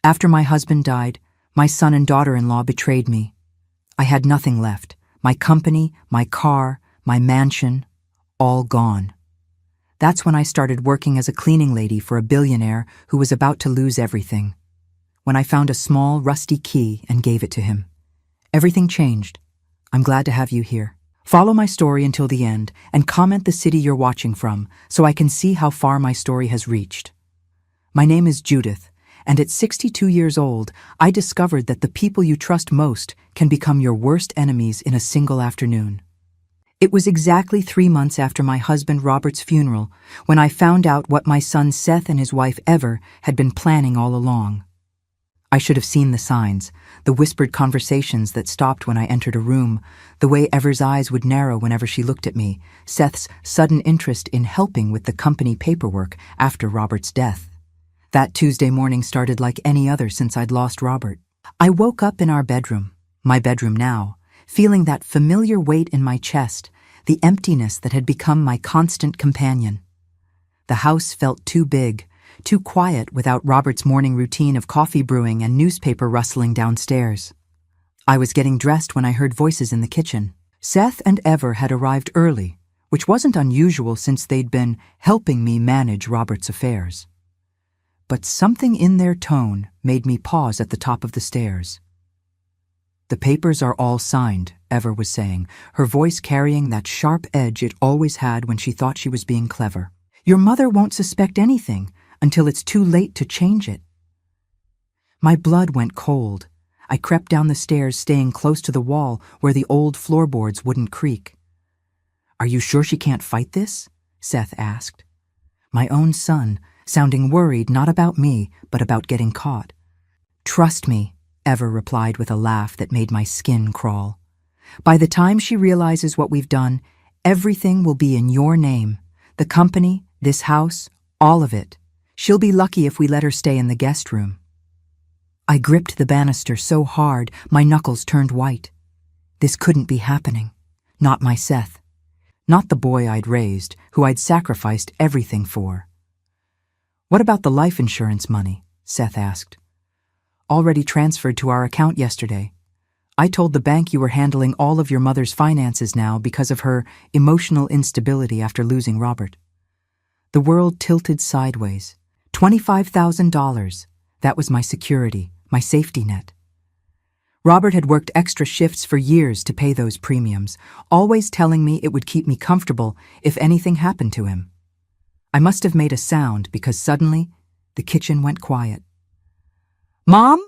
After my husband died, my son and daughter-in-law betrayed me. I had nothing left. My company, my car, my mansion, all gone. That's when I started working as a cleaning lady for a billionaire who was about to lose everything. When I found a small, rusty key and gave it to him. Everything changed. I'm glad to have you here. Follow my story until the end and comment the city you're watching from so I can see how far my story has reached. My name is Judith, and at 62 years old, I discovered that the people you trust most can become your worst enemies in a single afternoon. It was exactly 3 months after my husband Robert's funeral when I found out what my son Seth and his wife Ever had been planning all along. I should have seen the signs, the whispered conversations that stopped when I entered a room, the way Ever's eyes would narrow whenever she looked at me, Seth's sudden interest in helping with the company paperwork after Robert's death. That Tuesday morning started like any other since I'd lost Robert. I woke up in our bedroom, my bedroom now, feeling that familiar weight in my chest, the emptiness that had become my constant companion. The house felt too big, too quiet without Robert's morning routine of coffee brewing and newspaper rustling downstairs. I was getting dressed when I heard voices in the kitchen. Seth and Ever had arrived early, which wasn't unusual since they'd been helping me manage Robert's affairs. But something in their tone made me pause at the top of the stairs. "The papers are all signed," Ever was saying, her voice carrying that sharp edge it always had when she thought she was being clever. "Your mother won't suspect anything until it's too late to change it." My blood went cold. I crept down the stairs, staying close to the wall where the old floorboards wouldn't creak. "Are you sure she can't fight this?" Seth asked. My own son, sounding worried not about me, but about getting caught. "Trust me," Ever replied with a laugh that made my skin crawl. "By the time she realizes what we've done, everything will be in your name. The company, this house, all of it. She'll be lucky if we let her stay in the guest room." I gripped the banister so hard, my knuckles turned white. This couldn't be happening. Not my Seth. Not the boy I'd raised, who I'd sacrificed everything for. "What about the life insurance money?" Seth asked. "Already transferred to our account yesterday. I told the bank you were handling all of your mother's finances now because of her emotional instability after losing Robert." The world tilted sideways. $25,000. That was my security, my safety net. Robert had worked extra shifts for years to pay those premiums, always telling me it would keep me comfortable if anything happened to him. I must have made a sound because suddenly the kitchen went quiet. "Mom?"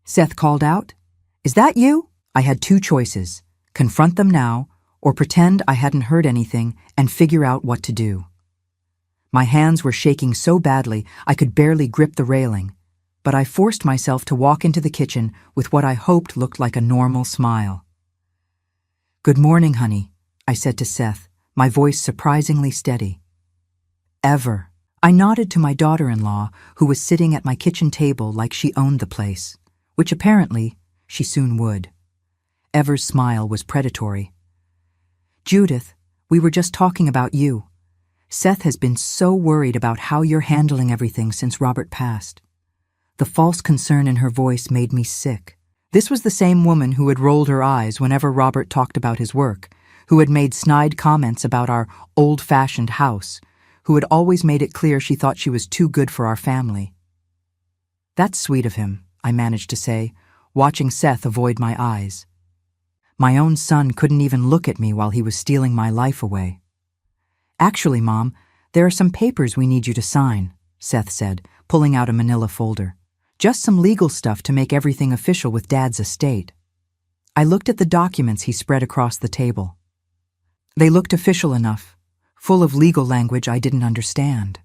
Seth called out. "Is that you?" I had two choices: confront them now or pretend I hadn't heard anything and figure out what to do. My hands were shaking so badly I could barely grip the railing, but I forced myself to walk into the kitchen with what I hoped looked like a normal smile. "Good morning, honey," I said to Seth, my voice surprisingly steady. "Ever." I nodded to my daughter-in-law, who was sitting at my kitchen table like she owned the place, which apparently she soon would. Ever's smile was predatory. "Judith, we were just talking about you. Seth has been so worried about how you're handling everything since Robert passed." The false concern in her voice made me sick. This was the same woman who had rolled her eyes whenever Robert talked about his work, who had made snide comments about our old-fashioned house, who had always made it clear she thought she was too good for our family. "That's sweet of him," I managed to say, watching Seth avoid my eyes. My own son couldn't even look at me while he was stealing my life away. "Actually, Mom, there are some papers we need you to sign," Seth said, pulling out a manila folder. "Just some legal stuff to make everything official with Dad's estate." I looked at the documents he spread across the table. They looked official enough, full of legal language I didn't understand.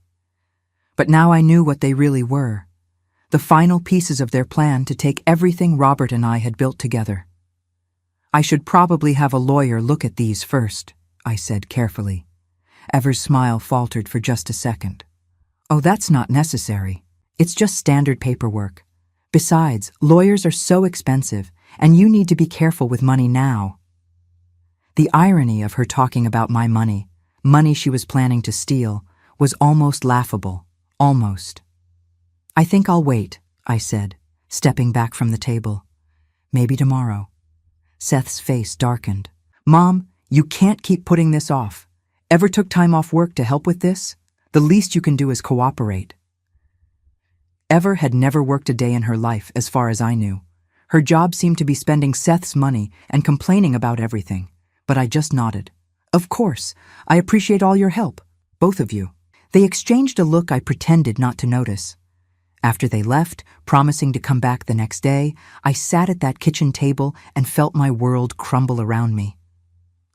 But now I knew what they really were, the final pieces of their plan to take everything Robert and I had built together. "I should probably have a lawyer look at these first," I said carefully. Ever's smile faltered for just a second. "Oh, that's not necessary. It's just standard paperwork. Besides, lawyers are so expensive, and you need to be careful with money now." The irony of her talking about my money she was planning to steal, was almost laughable. Almost. "I think I'll wait," I said, stepping back from the table. Maybe tomorrow. Seth's face darkened. Mom, you can't keep putting this off. Ever took time off work to help with this? The least you can do is cooperate. Ever had never worked a day in her life, as far as I knew. Her job seemed to be spending Seth's money and complaining about everything, but I just nodded. Of course, I appreciate all your help, both of you. They exchanged a look I pretended not to notice. After they left, promising to come back the next day, I sat at that kitchen table and felt my world crumble around me.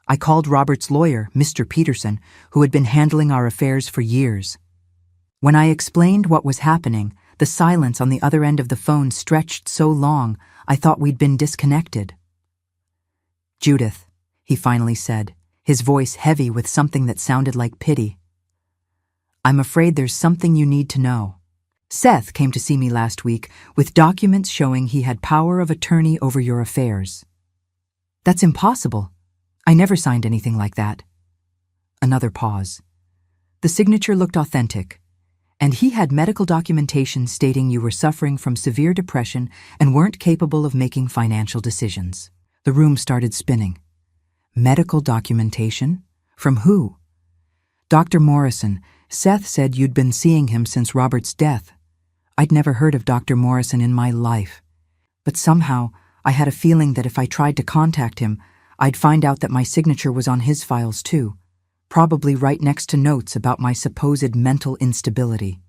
I called Robert's lawyer, Mr. Peterson, who had been handling our affairs for years. When I explained what was happening, the silence on the other end of the phone stretched so long, I thought we'd been disconnected. Judith, he finally said, his voice heavy with something that sounded like pity. I'm afraid there's something you need to know. Seth came to see me last week with documents showing he had power of attorney over your affairs. That's impossible. I never signed anything like that. Another pause. The signature looked authentic. And he had medical documentation stating you were suffering from severe depression and weren't capable of making financial decisions. The room started spinning. Medical documentation? From who? Dr. Morrison. Seth said you'd been seeing him since Robert's death. I'd never heard of Dr. Morrison in my life. But somehow, I had a feeling that if I tried to contact him, I'd find out that my signature was on his files too. Probably right next to notes about my supposed mental instability.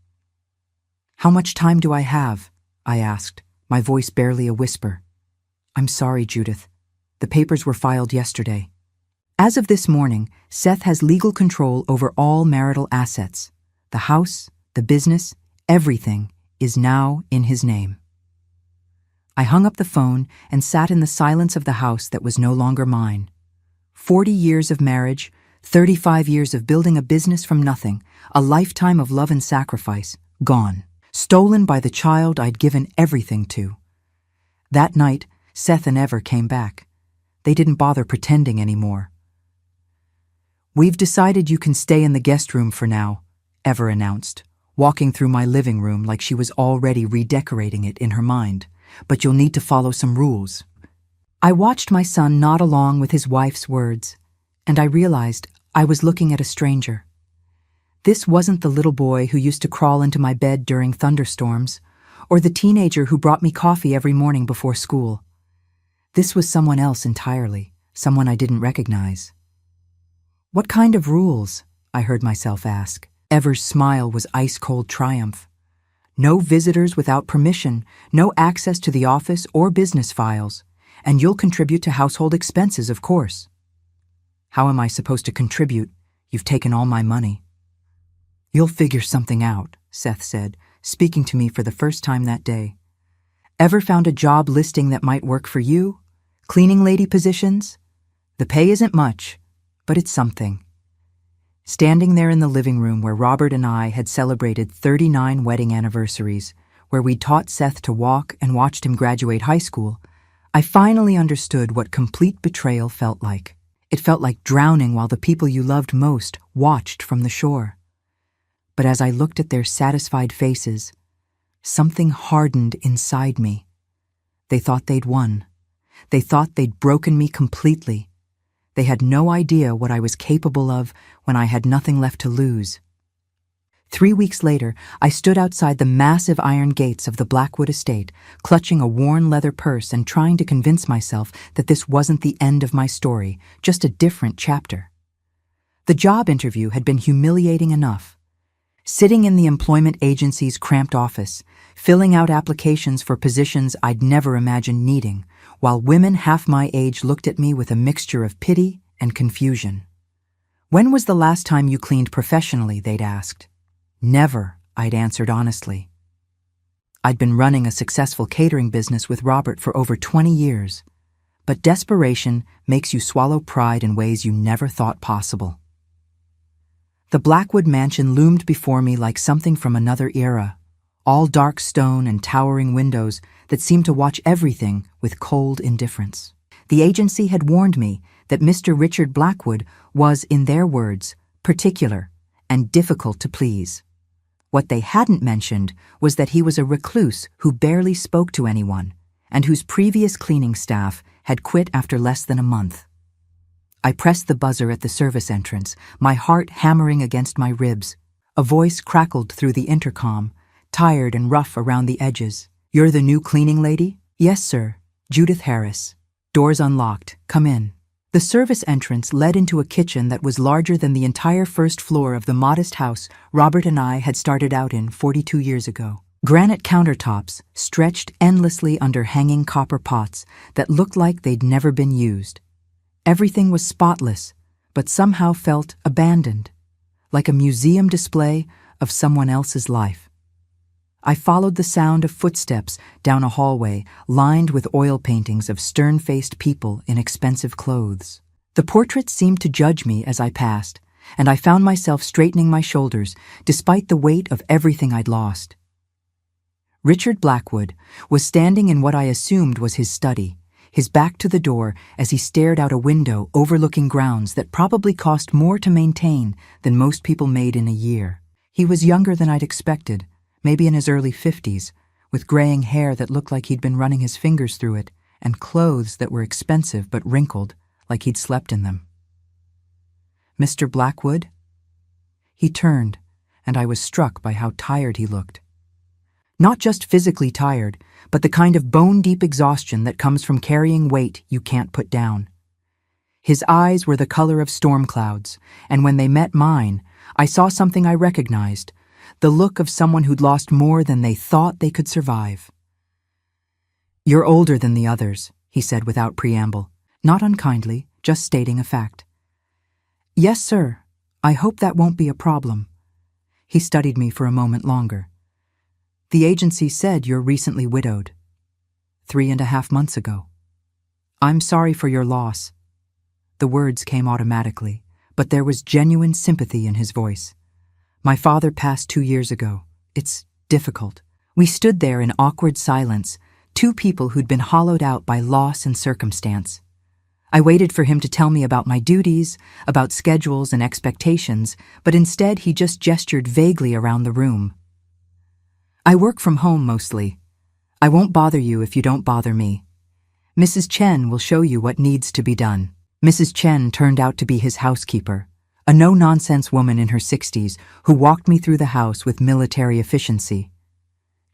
How much time do I have? I asked, my voice barely a whisper. I'm sorry, Judith. The papers were filed yesterday. As of this morning, Seth has legal control over all marital assets. The house, the business, everything is now in his name. I hung up the phone and sat in the silence of the house that was no longer mine. 40 years of marriage, 35 years of building a business from nothing, a lifetime of love and sacrifice, gone, stolen by the child I'd given everything to. That night, Seth and Ever came back. They didn't bother pretending anymore. We've decided you can stay in the guest room for now, Ever announced, walking through my living room like she was already redecorating it in her mind. But you'll need to follow some rules. I watched my son nod along with his wife's words, and I realized I was looking at a stranger. This wasn't the little boy who used to crawl into my bed during thunderstorms, or the teenager who brought me coffee every morning before school. This was someone else entirely, someone I didn't recognize. What kind of rules? I heard myself ask. Ever's smile was ice-cold triumph. No visitors without permission, no access to the office or business files, and you'll contribute to household expenses, of course. How am I supposed to contribute? You've taken all my money. You'll figure something out, Seth said, speaking to me for the first time that day. Ever found a job listing that might work for you? Cleaning lady positions? The pay isn't much, but it's something. Standing there in the living room where Robert and I had celebrated 39 wedding anniversaries, where we'd taught Seth to walk and watched him graduate high school, I finally understood what complete betrayal felt like. It felt like drowning while the people you loved most watched from the shore. But as I looked at their satisfied faces, something hardened inside me. They thought they'd won. They thought they'd broken me completely. They had no idea what I was capable of when I had nothing left to lose. 3 weeks later, I stood outside the massive iron gates of the Blackwood estate, clutching a worn leather purse and trying to convince myself that this wasn't the end of my story, just a different chapter. The job interview had been humiliating enough. Sitting in the employment agency's cramped office, filling out applications for positions I'd never imagined needing, while women half my age looked at me with a mixture of pity and confusion. When was the last time you cleaned professionally, they'd asked. Never, I'd answered honestly. I'd been running a successful catering business with Robert for over 20 years, but desperation makes you swallow pride in ways you never thought possible. The Blackwood mansion loomed before me like something from another era, all dark stone and towering windows that seemed to watch everything with cold indifference. The agency had warned me that Mr. Richard Blackwood was, in their words, particular and difficult to please. What they hadn't mentioned was that he was a recluse who barely spoke to anyone, and whose previous cleaning staff had quit after less than a month. I pressed the buzzer at the service entrance, my heart hammering against my ribs. A voice crackled through the intercom, tired and rough around the edges. "You're the new cleaning lady?" "Yes, sir. Judith Harris." "Doors unlocked. Come in." The service entrance led into a kitchen that was larger than the entire first floor of the modest house Robert and I had started out in 42 years ago. Granite countertops stretched endlessly under hanging copper pots that looked like they'd never been used. Everything was spotless, but somehow felt abandoned, like a museum display of someone else's life. I followed the sound of footsteps down a hallway lined with oil paintings of stern-faced people in expensive clothes. The portraits seemed to judge me as I passed, and I found myself straightening my shoulders despite the weight of everything I'd lost. Richard Blackwood was standing in what I assumed was his study, his back to the door as he stared out a window overlooking grounds that probably cost more to maintain than most people made in a year. He was younger than I'd expected, maybe in his early 50s, with graying hair that looked like he'd been running his fingers through it, and clothes that were expensive but wrinkled, like he'd slept in them. "Mr. Blackwood?" He turned, and I was struck by how tired he looked. Not just physically tired, but the kind of bone-deep exhaustion that comes from carrying weight you can't put down. His eyes were the color of storm clouds, and when they met mine, I saw something I recognized, the look of someone who'd lost more than they thought they could survive. "You're older than the others," he said without preamble, not unkindly, just stating a fact. "Yes, sir. I hope that won't be a problem." He studied me for a moment longer. "The agency said you're recently widowed. 3.5 months ago. I'm sorry for your loss." The words came automatically, but there was genuine sympathy in his voice. "My father passed 2 years ago. It's difficult." We stood there in awkward silence, two people who'd been hollowed out by loss and circumstance. I waited for him to tell me about my duties, about schedules and expectations, but instead he just gestured vaguely around the room. "I work from home mostly. I won't bother you if you don't bother me. Mrs. Chen will show you what needs to be done." Mrs. Chen turned out to be his housekeeper, a no-nonsense woman in her 60s who walked me through the house with military efficiency.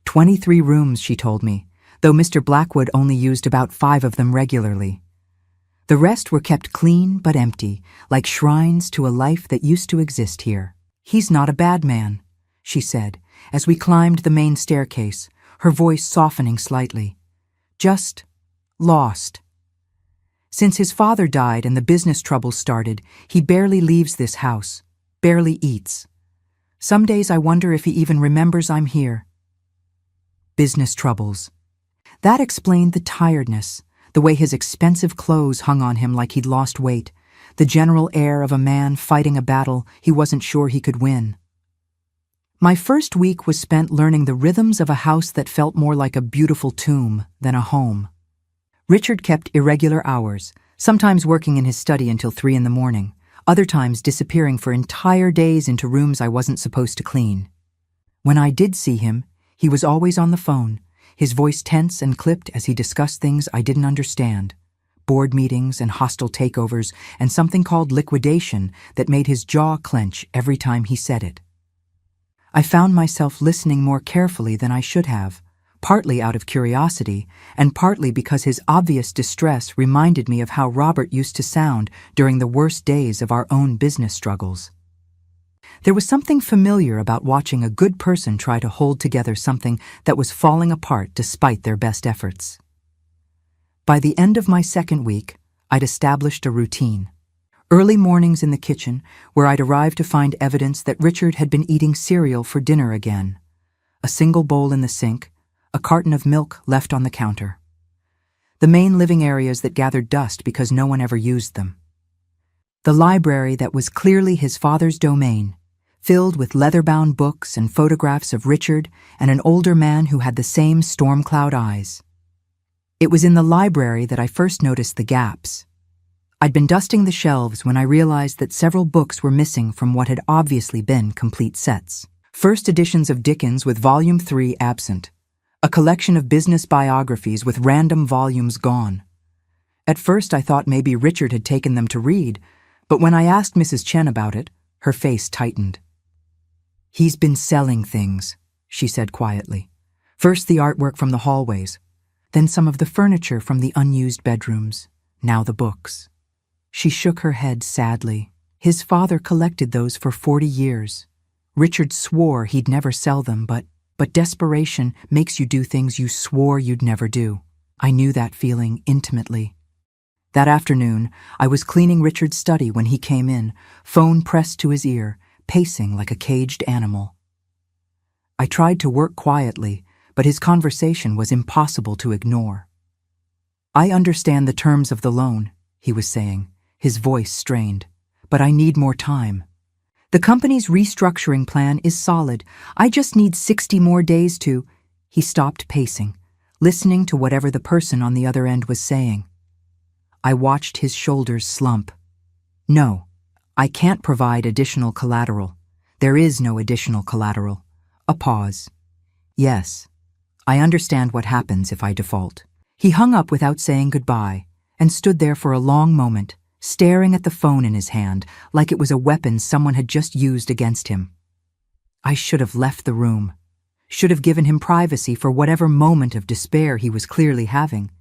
23 rooms, she told me, though Mr. Blackwood only used about 5 of them regularly. The rest were kept clean but empty, like shrines to a life that used to exist here. "He's not a bad man," she said, as we climbed the main staircase, her voice softening slightly. "Just lost. Since his father died and the business troubles started, he barely leaves this house, barely eats. Some days I wonder if he even remembers I'm here." Business troubles. That explained the tiredness, the way his expensive clothes hung on him like he'd lost weight, the general air of a man fighting a battle he wasn't sure he could win. My first week was spent learning the rhythms of a house that felt more like a beautiful tomb than a home. Richard kept irregular hours, sometimes working in his study until 3 in the morning, other times disappearing for entire days into rooms I wasn't supposed to clean. When I did see him, he was always on the phone, his voice tense and clipped as he discussed things I didn't understand, board meetings and hostile takeovers and something called liquidation that made his jaw clench every time he said it. I found myself listening more carefully than I should have, partly out of curiosity, and partly because his obvious distress reminded me of how Robert used to sound during the worst days of our own business struggles. There was something familiar about watching a good person try to hold together something that was falling apart despite their best efforts. By the end of my second week, I'd established a routine. Early mornings in the kitchen, where I'd arrived to find evidence that Richard had been eating cereal for dinner again. A single bowl in the sink, a carton of milk left on the counter. The main living areas that gathered dust because no one ever used them. The library that was clearly his father's domain, filled with leather-bound books and photographs of Richard and an older man who had the same storm cloud eyes. It was in the library that I first noticed the gaps. I'd been dusting the shelves when I realized that several books were missing from what had obviously been complete sets. First editions of Dickens with Volume 3 absent. A collection of business biographies with random volumes gone. At first I thought maybe Richard had taken them to read, but when I asked Mrs. Chen about it, her face tightened. "He's been selling things," she said quietly. "First the artwork from the hallways, then some of the furniture from the unused bedrooms, now the books." She shook her head sadly. His father collected those for 40 years. Richard swore he'd never sell them, but desperation makes you do things you swore you'd never do. I knew that feeling intimately. That afternoon, I was cleaning Richard's study when he came in, phone pressed to his ear, pacing like a caged animal. I tried to work quietly, but his conversation was impossible to ignore. "I understand the terms of the loan," he was saying, his voice strained, "but I need more time. The company's restructuring plan is solid. I just need 60 more days to—" He stopped pacing, listening to whatever the person on the other end was saying. I watched his shoulders slump. "No, I can't provide additional collateral. There is no additional collateral." A pause. "Yes, I understand what happens if I default." He hung up without saying goodbye and stood there for a long moment, staring at the phone in his hand like it was a weapon someone had just used against him. I should have left the room, should have given him privacy for whatever moment of despair he was clearly having.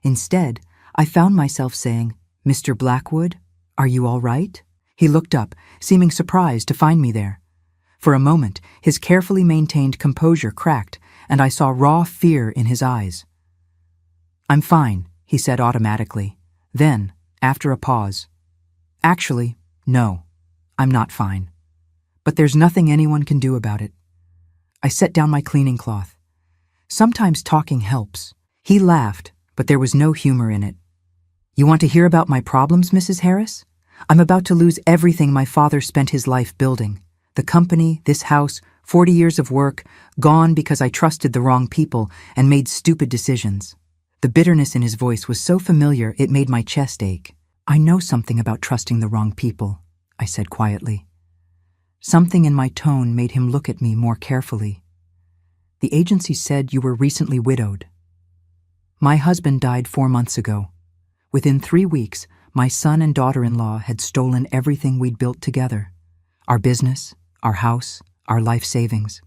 Instead, I found myself saying, "Mr. Blackwood, are you all right?" He looked up, seeming surprised to find me there. For a moment, his carefully maintained composure cracked, and I saw raw fear in his eyes. "I'm fine," he said automatically. Then, after a pause, "Actually, no, I'm not fine. But there's nothing anyone can do about it." I set down my cleaning cloth. "Sometimes talking helps." He laughed, but there was no humor in it. "You want to hear about my problems, Mrs. Harris? I'm about to lose everything my father spent his life building. The company, this house, 40 years of work, gone because I trusted the wrong people and made stupid decisions." The bitterness in his voice was so familiar it made my chest ache. "I know something about trusting the wrong people," I said quietly. Something in my tone made him look at me more carefully. "The agency said you were recently widowed." "My husband died 4 months ago. Within 3 weeks, my son and daughter-in-law had stolen everything we'd built together. Our business, our house, our life savings.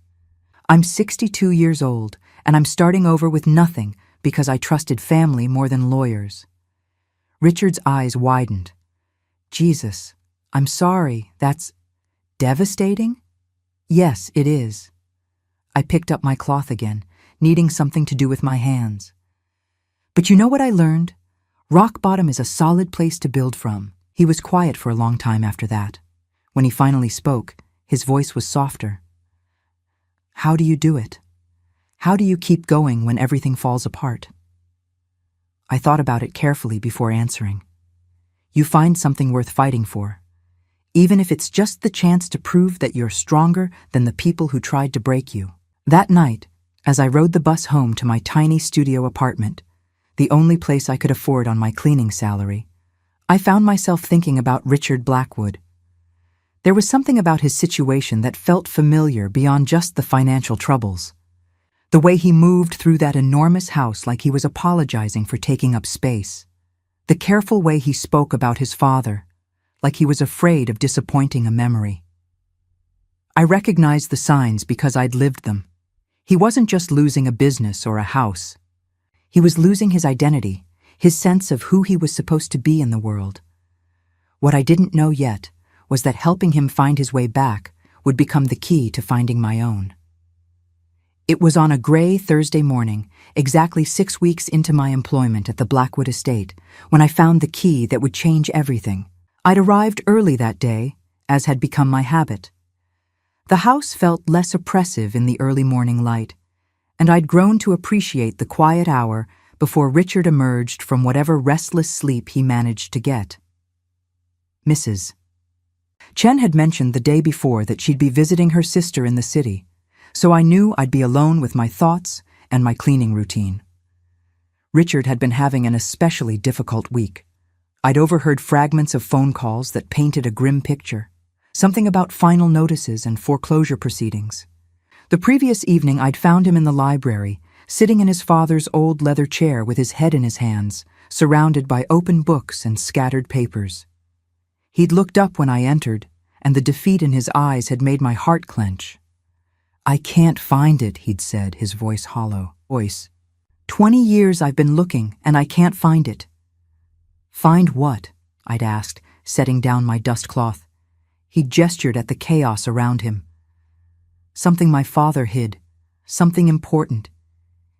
I'm 62 years old, and I'm starting over with nothing because I trusted family more than lawyers." Richard's eyes widened. "Jesus, I'm sorry, that's devastating?" "Yes, it is." I picked up my cloth again, needing something to do with my hands. "But you know what I learned? Rock bottom is a solid place to build from." He was quiet for a long time after that. When he finally spoke, his voice was softer. "How do you do it? How do you keep going when everything falls apart?" I thought about it carefully before answering. "You find something worth fighting for, even if it's just the chance to prove that you're stronger than the people who tried to break you." That night, as I rode the bus home to my tiny studio apartment, the only place I could afford on my cleaning salary, I found myself thinking about Richard Blackwood. There was something about his situation that felt familiar beyond just the financial troubles. The way he moved through that enormous house like he was apologizing for taking up space. The careful way he spoke about his father, like he was afraid of disappointing a memory. I recognized the signs because I'd lived them. He wasn't just losing a business or a house. He was losing his identity, his sense of who he was supposed to be in the world. What I didn't know yet was that helping him find his way back would become the key to finding my own. It was on a gray Thursday morning, exactly 6 weeks into my employment at the Blackwood estate, when I found the key that would change everything. I'd arrived early that day, as had become my habit. The house felt less oppressive in the early morning light, and I'd grown to appreciate the quiet hour before Richard emerged from whatever restless sleep he managed to get. "Mrs. Chen had mentioned the day before that she'd be visiting her sister in the city, so I knew I'd be alone with my thoughts and my cleaning routine. Richard had been having an especially difficult week. I'd overheard fragments of phone calls that painted a grim picture, something about final notices and foreclosure proceedings. The previous evening I'd found him in the library, sitting in his father's old leather chair with his head in his hands, surrounded by open books and scattered papers. He'd looked up when I entered, and the defeat in his eyes had made my heart clench. "I can't find it," he'd said, his voice hollow. 20 years I've been looking, and I can't find it." "Find what?" I'd asked, setting down my dustcloth. He gestured at the chaos around him. "Something my father hid. Something important.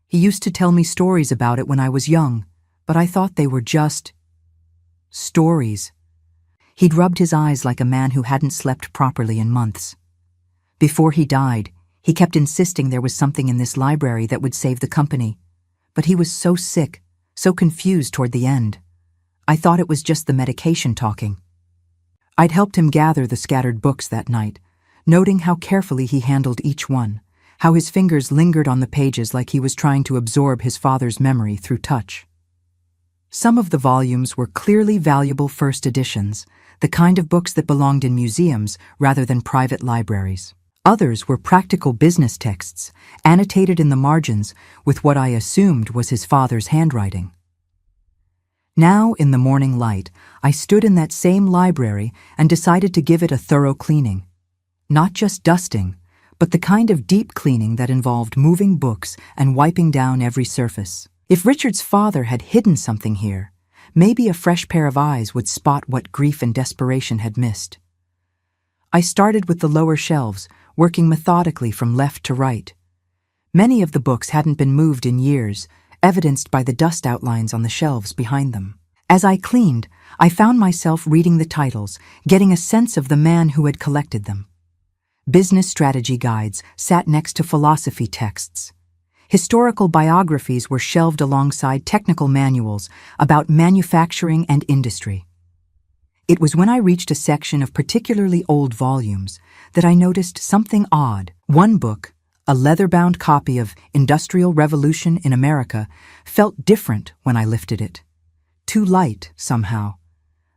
He used to tell me stories about it when I was young, but I thought they were just stories." He'd rubbed his eyes like a man who hadn't slept properly in months. Before he died, he kept insisting there was something in this library that would save the company. But he was so sick, so confused toward the end. I thought it was just the medication talking. I'd helped him gather the scattered books that night, noting how carefully he handled each one, how his fingers lingered on the pages like he was trying to absorb his father's memory through touch. Some of the volumes were clearly valuable first editions, the kind of books that belonged in museums rather than private libraries. Others were practical business texts, annotated in the margins with what I assumed was his father's handwriting. Now, in the morning light, I stood in that same library and decided to give it a thorough cleaning. Not just dusting, but the kind of deep cleaning that involved moving books and wiping down every surface. If Richard's father had hidden something here, maybe a fresh pair of eyes would spot what grief and desperation had missed. I started with the lower shelves, working methodically from left to right. Many of the books hadn't been moved in years, evidenced by the dust outlines on the shelves behind them. As I cleaned, I found myself reading the titles, getting a sense of the man who had collected them. Business strategy guides sat next to philosophy texts. Historical biographies were shelved alongside technical manuals about manufacturing and industry. It was when I reached a section of particularly old volumes that I noticed something odd. One book, a leather-bound copy of Industrial Revolution in America, felt different when I lifted it. Too light, somehow.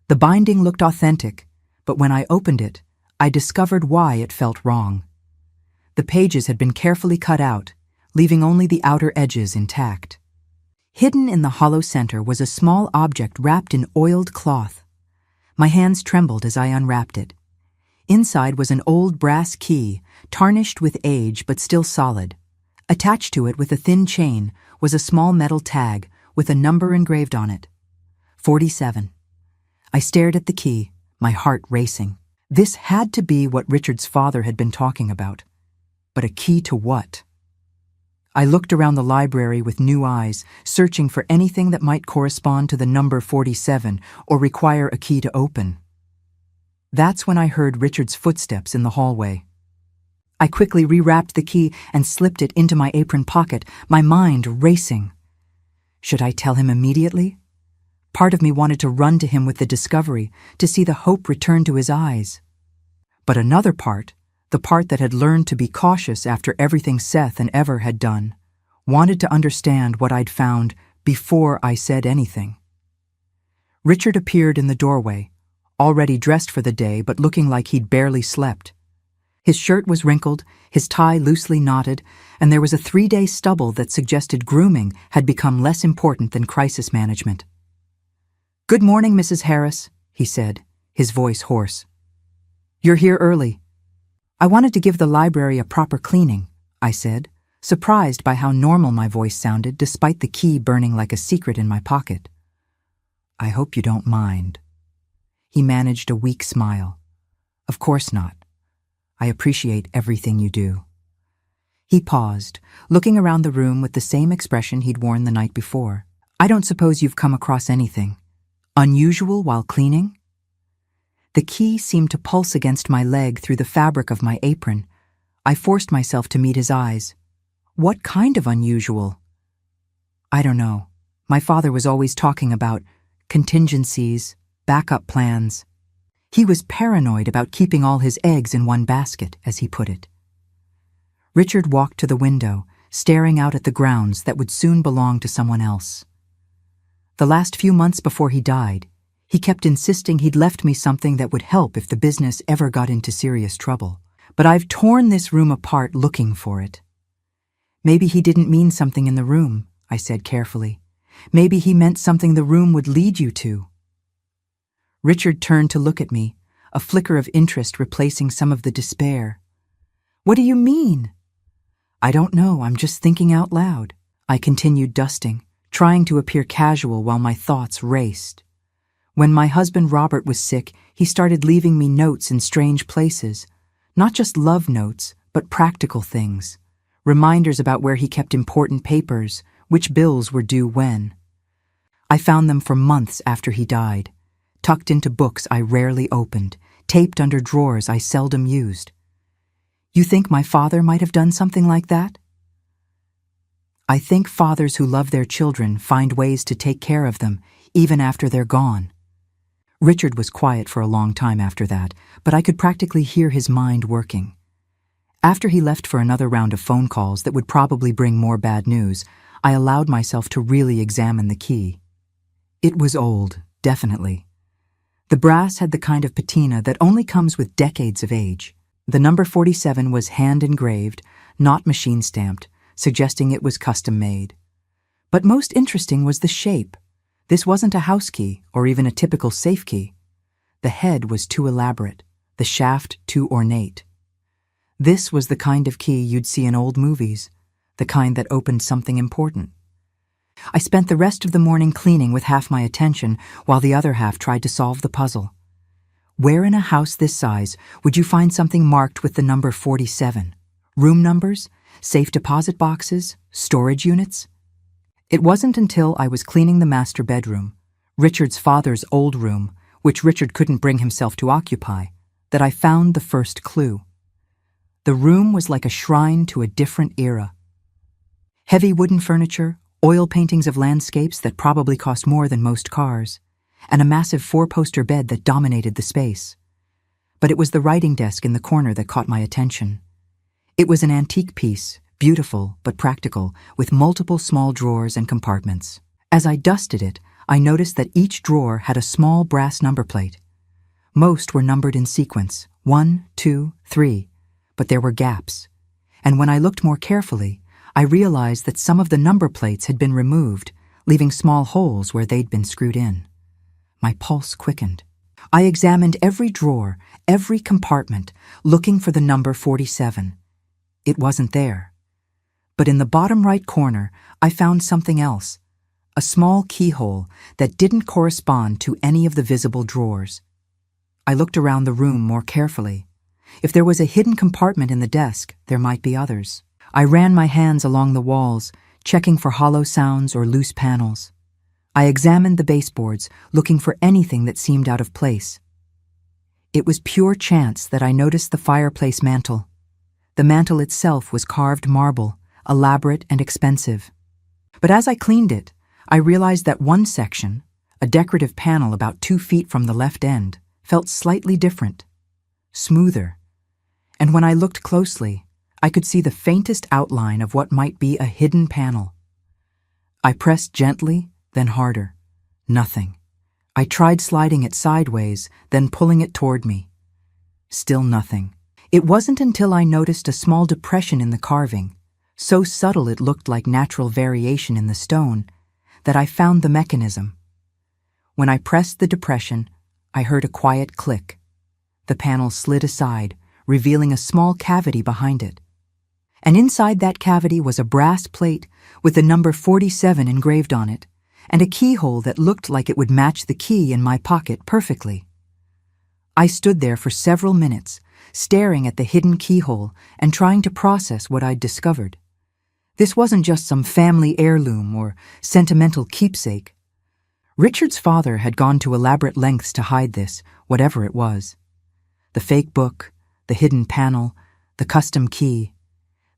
The binding looked authentic, but when I opened it, I discovered why it felt wrong. The pages had been carefully cut out, leaving only the outer edges intact. Hidden in the hollow center was a small object wrapped in oiled cloth. My hands trembled as I unwrapped it. Inside was an old brass key, tarnished with age but still solid. Attached to it with a thin chain was a small metal tag with a number engraved on it. 47. I stared at the key, my heart racing. This had to be what Richard's father had been talking about. But a key to what? I looked around the library with new eyes, searching for anything that might correspond to the number 47 or require a key to open. That's when I heard Richard's footsteps in the hallway. I quickly rewrapped the key and slipped it into my apron pocket, my mind racing. Should I tell him immediately? Part of me wanted to run to him with the discovery, to see the hope return to his eyes. But another part, the part that had learned to be cautious after everything Seth and Ever had done, wanted to understand what I'd found before I said anything. Richard appeared in the doorway, already dressed for the day but looking like he'd barely slept. His shirt was wrinkled, his tie loosely knotted, and there was a 3-day stubble that suggested grooming had become less important than crisis management. "Good morning, Mrs. Harris," he said, his voice hoarse. "You're here early." "I wanted to give the library a proper cleaning," I said, surprised by how normal my voice sounded despite the key burning like a secret in my pocket. "I hope you don't mind." He managed a weak smile. "Of course not. I appreciate everything you do." He paused, looking around the room with the same expression he'd worn the night before. "I don't suppose you've come across anything unusual while cleaning?" The key seemed to pulse against my leg through the fabric of my apron. I forced myself to meet his eyes. "What kind of unusual?" "I don't know. My father was always talking about contingencies, backup plans. He was paranoid about keeping all his eggs in one basket, as he put it." Richard walked to the window, staring out at the grounds that would soon belong to someone else. The last few months before he died, he kept insisting he'd left me something that would help if the business ever got into serious trouble. but I've torn this room apart looking for it. Maybe he didn't mean something in the room, I said carefully. Maybe he meant something the room would lead you to. Richard turned to look at me, a flicker of interest replacing some of the despair. What do you mean? I don't know, I'm just thinking out loud. I continued dusting, trying to appear casual while my thoughts raced. When my husband Robert was sick, he started leaving me notes in strange places. Not just love notes, but practical things. Reminders about where he kept important papers, which bills were due when. I found them for months after he died, tucked into books I rarely opened, taped under drawers I seldom used. You think my father might have done something like that? I think fathers who love their children find ways to take care of them, even after they're gone. Richard was quiet for a long time after that, but I could practically hear his mind working. After he left for another round of phone calls that would probably bring more bad news, I allowed myself to really examine the key. It was old, definitely. The brass had the kind of patina that only comes with decades of age. The number 47 was hand-engraved, not machine-stamped, suggesting it was custom-made. But most interesting was the shape. This wasn't a house key or even a typical safe key. The head was too elaborate, the shaft too ornate. This was the kind of key you'd see in old movies, the kind that opened something important. I spent the rest of the morning cleaning with half my attention while the other half tried to solve the puzzle. Where in a house this size would you find something marked with the number 47? Room numbers? Safe deposit boxes? Storage units? It wasn't until I was cleaning the master bedroom, Richard's father's old room, which Richard couldn't bring himself to occupy, that I found the first clue. The room was like a shrine to a different era. Heavy wooden furniture, oil paintings of landscapes that probably cost more than most cars, and a massive 4-poster bed that dominated the space. But it was the writing desk in the corner that caught my attention. It was an antique piece, beautiful but practical, with multiple small drawers and compartments. As I dusted it, I noticed that each drawer had a small brass number plate. Most were numbered in sequence, 1, 2, 3, but there were gaps. And when I looked more carefully, I realized that some of the number plates had been removed, leaving small holes where they'd been screwed in. My pulse quickened. I examined every drawer, every compartment, looking for the number 47. It wasn't there. But in the bottom right corner, I found something else, a small keyhole that didn't correspond to any of the visible drawers. I looked around the room more carefully. If there was a hidden compartment in the desk, there might be others. I ran my hands along the walls, checking for hollow sounds or loose panels. I examined the baseboards, looking for anything that seemed out of place. It was pure chance that I noticed the fireplace mantel. The mantel itself was carved marble, elaborate and expensive. But as I cleaned it, I realized that one section, a decorative panel about 2 feet from the left end, felt slightly different, smoother. And when I looked closely, I could see the faintest outline of what might be a hidden panel. I pressed gently, then harder. Nothing. I tried sliding it sideways, then pulling it toward me. Still nothing. It wasn't until I noticed a small depression in the carving, so subtle it looked like natural variation in the stone, that I found the mechanism. When I pressed the depression, I heard a quiet click. The panel slid aside, revealing a small cavity behind it. And inside that cavity was a brass plate with the number 47 engraved on it, and a keyhole that looked like it would match the key in my pocket perfectly. I stood there for several minutes, staring at the hidden keyhole and trying to process what I'd discovered. This wasn't just some family heirloom or sentimental keepsake. Richard's father had gone to elaborate lengths to hide this, whatever it was. The fake book, the hidden panel, the custom key.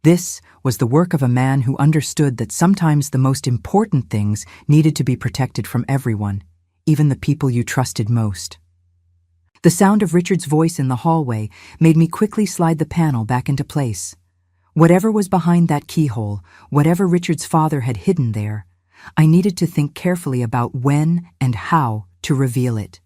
This was the work of a man who understood that sometimes the most important things needed to be protected from everyone, even the people you trusted most. The sound of Richard's voice in the hallway made me quickly slide the panel back into place. Whatever was behind that keyhole, whatever Richard's father had hidden there, I needed to think carefully about when and how to reveal it.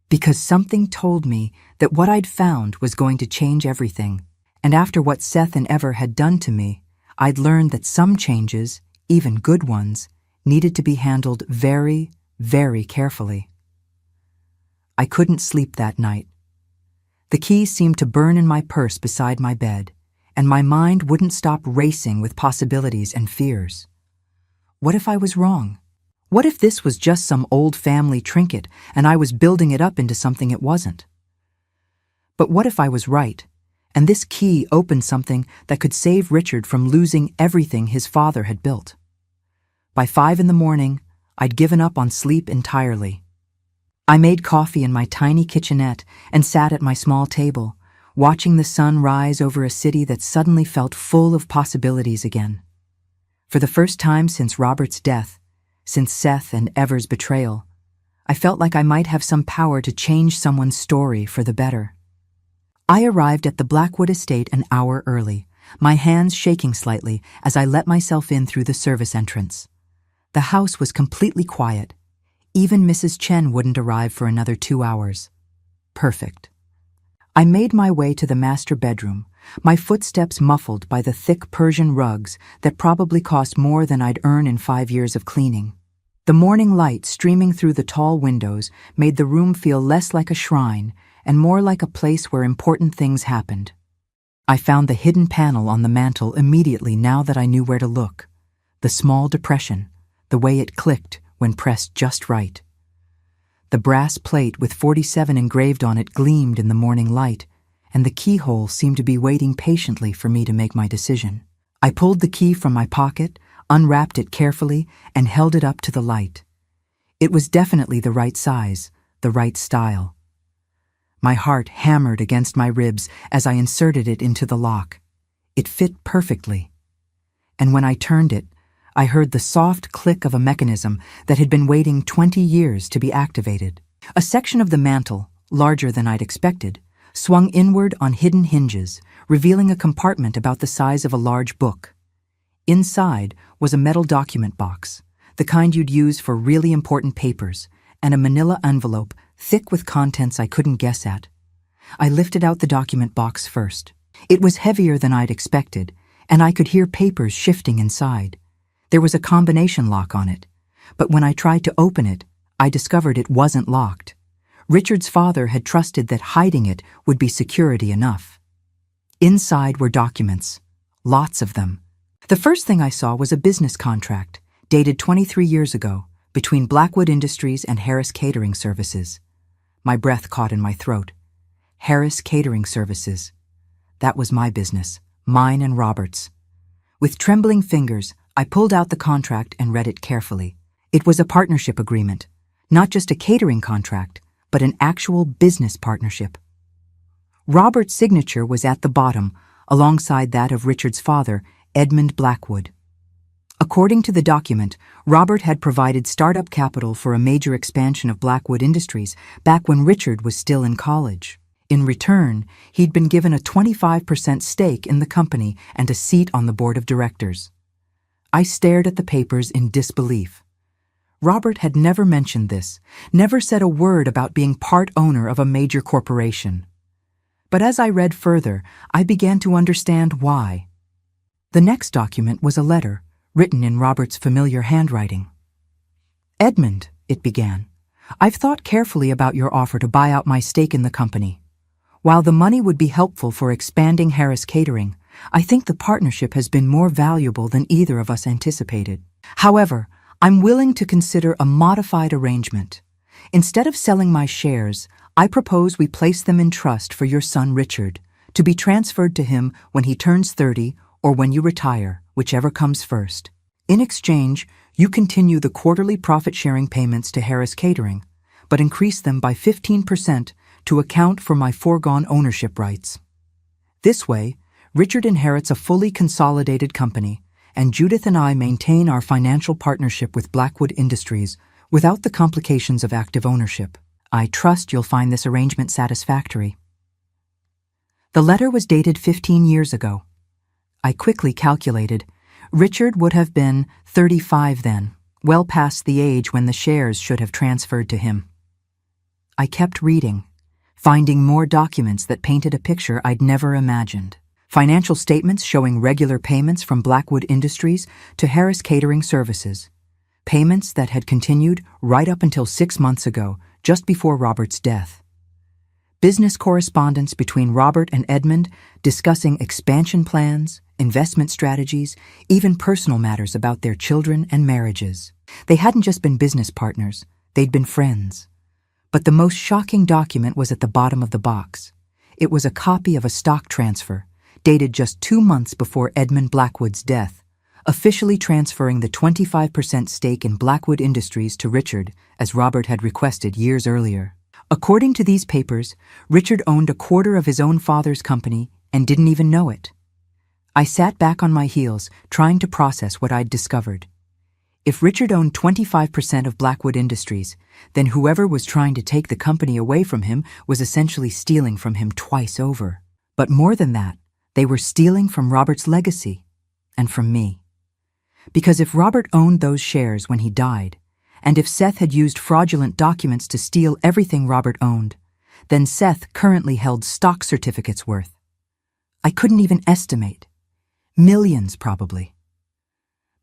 Because something told me that what I'd found was going to change everything, And after what Seth and Ever had done to me, I'd learned that some changes, even good ones, needed to be handled very, very carefully. I couldn't sleep that night. The keys seemed to burn in my purse beside my bed, and my mind wouldn't stop racing with possibilities and fears. What if I was wrong? What if this was just some old family trinket and I was building it up into something it wasn't? But what if I was right, and this key opened something that could save Richard from losing everything his father had built? By 5 a.m, I'd given up on sleep entirely. I made coffee in my tiny kitchenette and sat at my small table, watching the sun rise over a city that suddenly felt full of possibilities again. For the first time since Robert's death, since Seth and Ever's betrayal, I felt like I might have some power to change someone's story for the better. I arrived at the Blackwood estate an hour early, my hands shaking slightly as I let myself in through the service entrance. The house was completely quiet. Even Mrs. Chen wouldn't arrive for another 2 hours. Perfect. I made my way to the master bedroom, my footsteps muffled by the thick Persian rugs that probably cost more than I'd earn in 5 years of cleaning. The morning light streaming through the tall windows made the room feel less like a shrine and more like a place where important things happened. I found the hidden panel on the mantel immediately now that I knew where to look. The small depression, the way it clicked when pressed just right. The brass plate with 47 engraved on it gleamed in the morning light, and the keyhole seemed to be waiting patiently for me to make my decision. I pulled the key from my pocket, unwrapped it carefully, and held it up to the light. It was definitely the right size, the right style. My heart hammered against my ribs as I inserted it into the lock. It fit perfectly. And when I turned it, I heard the soft click of a mechanism that had been waiting 20 years to be activated. A section of the mantel, larger than I'd expected, swung inward on hidden hinges, revealing a compartment about the size of a large book. Inside was a metal document box, the kind you'd use for really important papers, and a manila envelope thick with contents I couldn't guess at. I lifted out the document box first. It was heavier than I'd expected, and I could hear papers shifting inside. There was a combination lock on it, but when I tried to open it, I discovered it wasn't locked. Richard's father had trusted that hiding it would be security enough. Inside were documents, lots of them. The first thing I saw was a business contract, dated 23 years ago, between Blackwood Industries and Harris Catering Services. My breath caught in my throat. Harris Catering Services. That was my business, mine and Robert's. With trembling fingers, I pulled out the contract and read it carefully. It was a partnership agreement, not just a catering contract, but an actual business partnership. Robert's signature was at the bottom, alongside that of Richard's father, Edmund Blackwood. According to the document, Robert had provided startup capital for a major expansion of Blackwood Industries back when Richard was still in college. In return, he'd been given a 25% stake in the company and a seat on the board of directors. I stared at the papers in disbelief. Robert had never mentioned this, never said a word about being part owner of a major corporation. But as I read further, I began to understand why. The next document was a letter, written in Robert's familiar handwriting. "Edmund," it began, "I've thought carefully about your offer to buy out my stake in the company. While the money would be helpful for expanding Harris Catering, I think the partnership has been more valuable than either of us anticipated. However, I'm willing to consider a modified arrangement. Instead of selling my shares, I propose we place them in trust for your son Richard, to be transferred to him when he turns 30 or when you retire, whichever comes first. In exchange, you continue the quarterly profit-sharing payments to Harris Catering, but increase them by 15% to account for my foregone ownership rights. This way, Richard inherits a fully consolidated company, and Judith and I maintain our financial partnership with Blackwood Industries without the complications of active ownership. I trust you'll find this arrangement satisfactory." The letter was dated 15 years ago. I quickly calculated. Richard would have been 35 then, well past the age when the shares should have transferred to him. I kept reading, finding more documents that painted a picture I'd never imagined. Financial statements showing regular payments from Blackwood Industries to Harris Catering Services. Payments that had continued right up until 6 months ago, just before Robert's death. Business correspondence between Robert and Edmund discussing expansion plans, investment strategies, even personal matters about their children and marriages. They hadn't just been business partners, they'd been friends. But the most shocking document was at the bottom of the box. It was a copy of a stock transfer, dated just 2 months before Edmund Blackwood's death, officially transferring the 25% stake in Blackwood Industries to Richard, as Robert had requested years earlier. According to these papers, Richard owned a quarter of his own father's company and didn't even know it. I sat back on my heels, trying to process what I'd discovered. If Richard owned 25% of Blackwood Industries, then whoever was trying to take the company away from him was essentially stealing from him twice over. But more than that, they were stealing from Robert's legacy, and from me. Because if Robert owned those shares when he died, and if Seth had used fraudulent documents to steal everything Robert owned, then Seth currently held stock certificates worth. I couldn't even estimate. Millions, probably.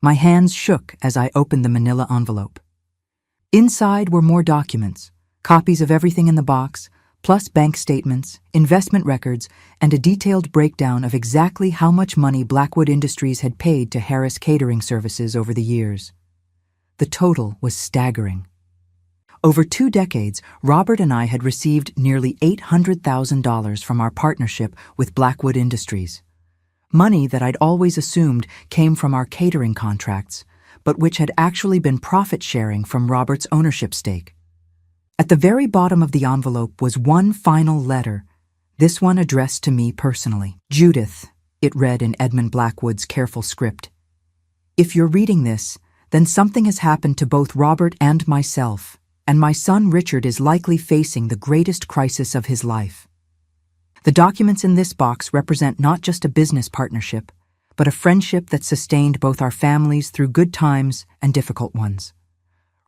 My hands shook as I opened the manila envelope. Inside were more documents, copies of everything in the box, plus bank statements, investment records, and a detailed breakdown of exactly how much money Blackwood Industries had paid to Harris Catering Services over the years. The total was staggering. Over 2 decades, Robert and I had received nearly $800,000 from our partnership with Blackwood Industries. Money that I'd always assumed came from our catering contracts, but which had actually been profit-sharing from Robert's ownership stake. At the very bottom of the envelope was one final letter, this one addressed to me personally. Judith, it read in Edmund Blackwood's careful script. If you're reading this, then something has happened to both Robert and myself, and my son Richard is likely facing the greatest crisis of his life. The documents in this box represent not just a business partnership, but a friendship that sustained both our families through good times and difficult ones.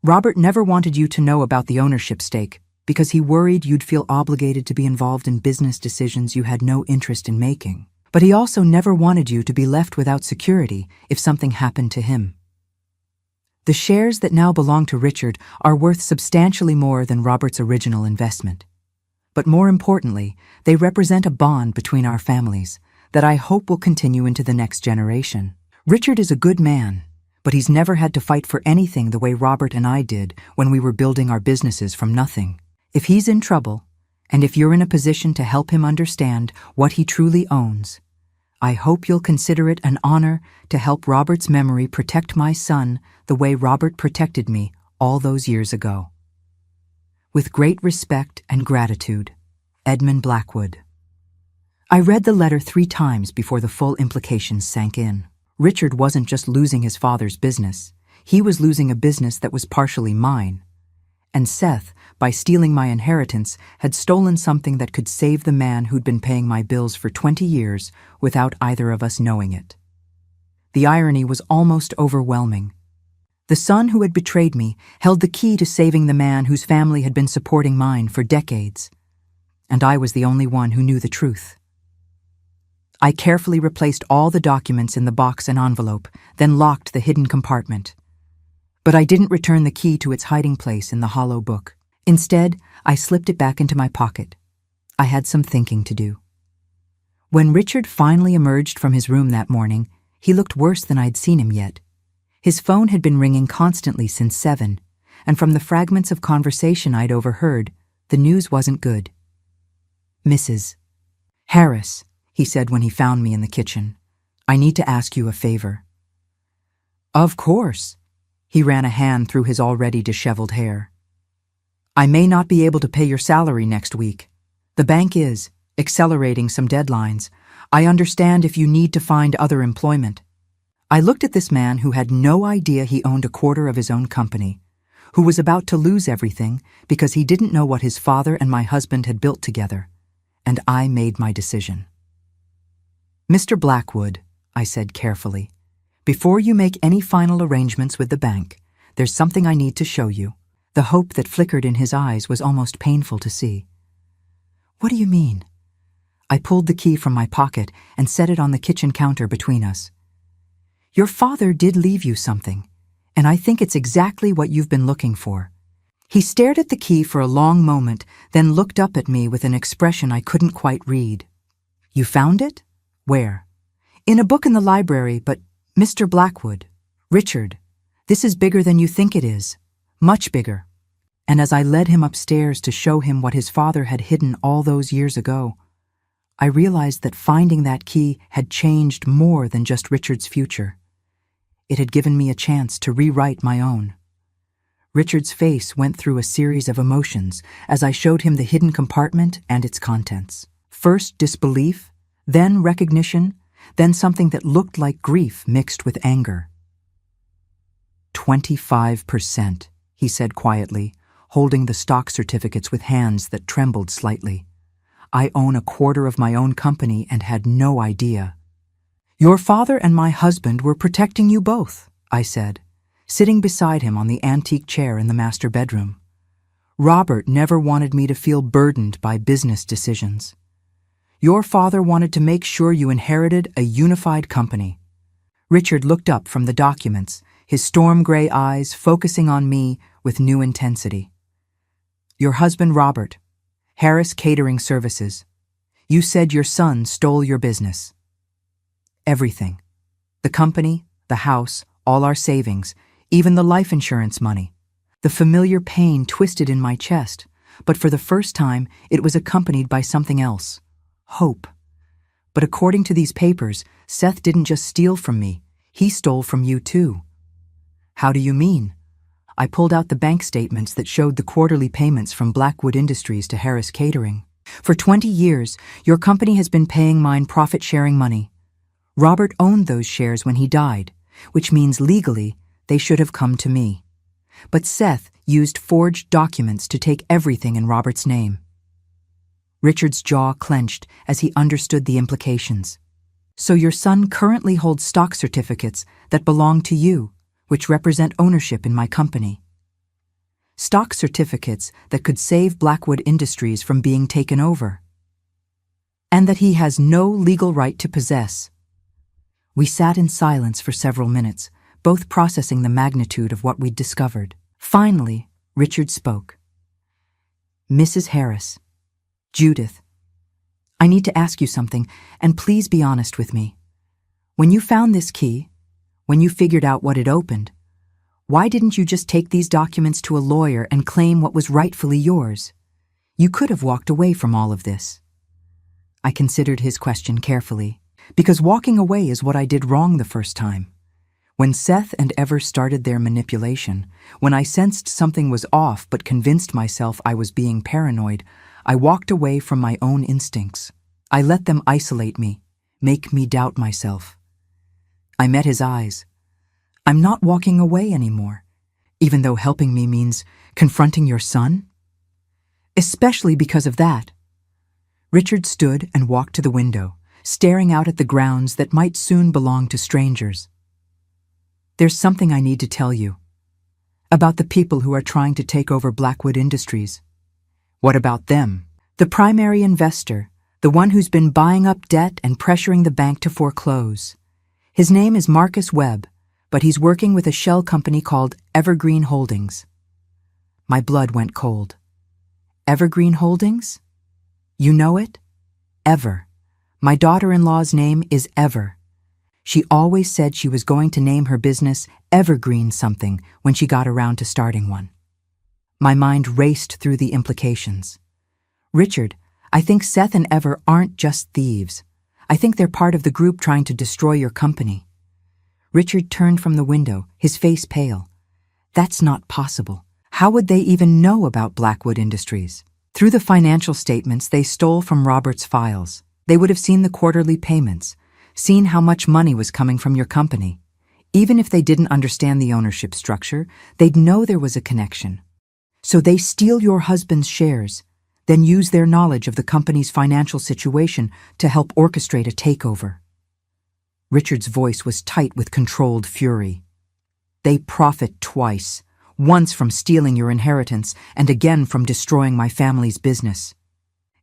Robert never wanted you to know about the ownership stake because he worried you'd feel obligated to be involved in business decisions you had no interest in making. But he also never wanted you to be left without security if something happened to him. The shares that now belong to Richard are worth substantially more than Robert's original investment. But more importantly, they represent a bond between our families that I hope will continue into the next generation. Richard is a good man, but he's never had to fight for anything the way Robert and I did when we were building our businesses from nothing. If he's in trouble, and if you're in a position to help him understand what he truly owns, I hope you'll consider it an honor to help Robert's memory protect my son the way Robert protected me all those years ago. With great respect and gratitude, Edmund Blackwood. I read the letter 3 times before the full implications sank in. Richard wasn't just losing his father's business, he was losing a business that was partially mine. And Seth, by stealing my inheritance, had stolen something that could save the man who'd been paying my bills for 20 years without either of us knowing it. The irony was almost overwhelming. The son who had betrayed me held the key to saving the man whose family had been supporting mine for decades. And I was the only one who knew the truth. I carefully replaced all the documents in the box and envelope, then locked the hidden compartment. But I didn't return the key to its hiding place in the hollow book. Instead, I slipped it back into my pocket. I had some thinking to do. When Richard finally emerged from his room that morning, he looked worse than I'd seen him yet. His phone had been ringing constantly since 7, and from the fragments of conversation I'd overheard, the news wasn't good. Mrs. Harris, he said when he found me in the kitchen, I need to ask you a favor. Of course. He ran a hand through his already disheveled hair. I may not be able to pay your salary next week. The bank is accelerating some deadlines. I understand if you need to find other employment. I looked at this man who had no idea he owned a quarter of his own company, who was about to lose everything because he didn't know what his father and my husband had built together, and I made my decision. Mr. Blackwood, I said carefully, before you make any final arrangements with the bank, there's something I need to show you. The hope that flickered in his eyes was almost painful to see. What do you mean? I pulled the key from my pocket and set it on the kitchen counter between us. Your father did leave you something, and I think it's exactly what you've been looking for. He stared at the key for a long moment, then looked up at me with an expression I couldn't quite read. You found it? Where? In a book in the library, but Mr. Blackwood, Richard, this is bigger than you think it is. Much bigger. And as I led him upstairs to show him what his father had hidden all those years ago, I realized that finding that key had changed more than just Richard's future. It had given me a chance to rewrite my own. Richard's face went through a series of emotions as I showed him the hidden compartment and its contents. First disbelief, then recognition, then something that looked like grief mixed with anger. 25%, he said quietly, holding the stock certificates with hands that trembled slightly. I own a quarter of my own company and had no idea. Your father and my husband were protecting you both, I said, sitting beside him on the antique chair in the master bedroom. Robert never wanted me to feel burdened by business decisions. Your father wanted to make sure you inherited a unified company. Richard looked up from the documents, his storm-gray eyes focusing on me with new intensity. Your husband, Robert, Harris Catering Services. You said your son stole your business. Everything. The company, the house, all our savings, even the life insurance money. The familiar pain twisted in my chest, but for the first time it was accompanied by something else. Hope. But according to these papers, Seth didn't just steal from me, he stole from you too. How do you mean? I pulled out the bank statements that showed the quarterly payments from Blackwood Industries to Harris Catering. For 20 years, your company has been paying mine profit-sharing money. Robert owned those shares when he died, which means legally they should have come to me. But Seth used forged documents to take everything in Robert's name. Richard's jaw clenched as he understood the implications. So your son currently holds stock certificates that belong to you, which represent ownership in my company. Stock certificates that could save Blackwood Industries from being taken over. And that he has no legal right to possess. We sat in silence for several minutes, both processing the magnitude of what we'd discovered. Finally, Richard spoke. Mrs. Harris, Judith, I need to ask you something, and please be honest with me. When you found this key, when you figured out what it opened, why didn't you just take these documents to a lawyer and claim what was rightfully yours? You could have walked away from all of this. I considered his question carefully, because walking away is what I did wrong the first time. When Seth and Ever started their manipulation, when I sensed something was off but convinced myself I was being paranoid, I walked away from my own instincts. I let them isolate me, make me doubt myself. I met his eyes. I'm not walking away anymore, even though helping me means confronting your son? Especially because of that. Richard stood and walked to the window, staring out at the grounds that might soon belong to strangers. There's something I need to tell you. About the people who are trying to take over Blackwood Industries. What about them? The primary investor, the one who's been buying up debt and pressuring the bank to foreclose. His name is Marcus Webb, but he's working with a shell company called Evergreen Holdings. My blood went cold. Evergreen Holdings? You know it? Ever. My daughter-in-law's name is Ever. She always said she was going to name her business Evergreen something when she got around to starting one. My mind raced through the implications. Richard, I think Seth and Ever aren't just thieves. I think they're part of the group trying to destroy your company. Richard turned from the window, his face pale. That's not possible. How would they even know about Blackwood Industries? Through the financial statements they stole from Robert's files. They would have seen the quarterly payments, seen how much money was coming from your company. Even if they didn't understand the ownership structure, they'd know there was a connection. So they steal your husband's shares, then use their knowledge of the company's financial situation to help orchestrate a takeover. Richard's voice was tight with controlled fury. They profit twice, once from stealing your inheritance and again from destroying my family's business.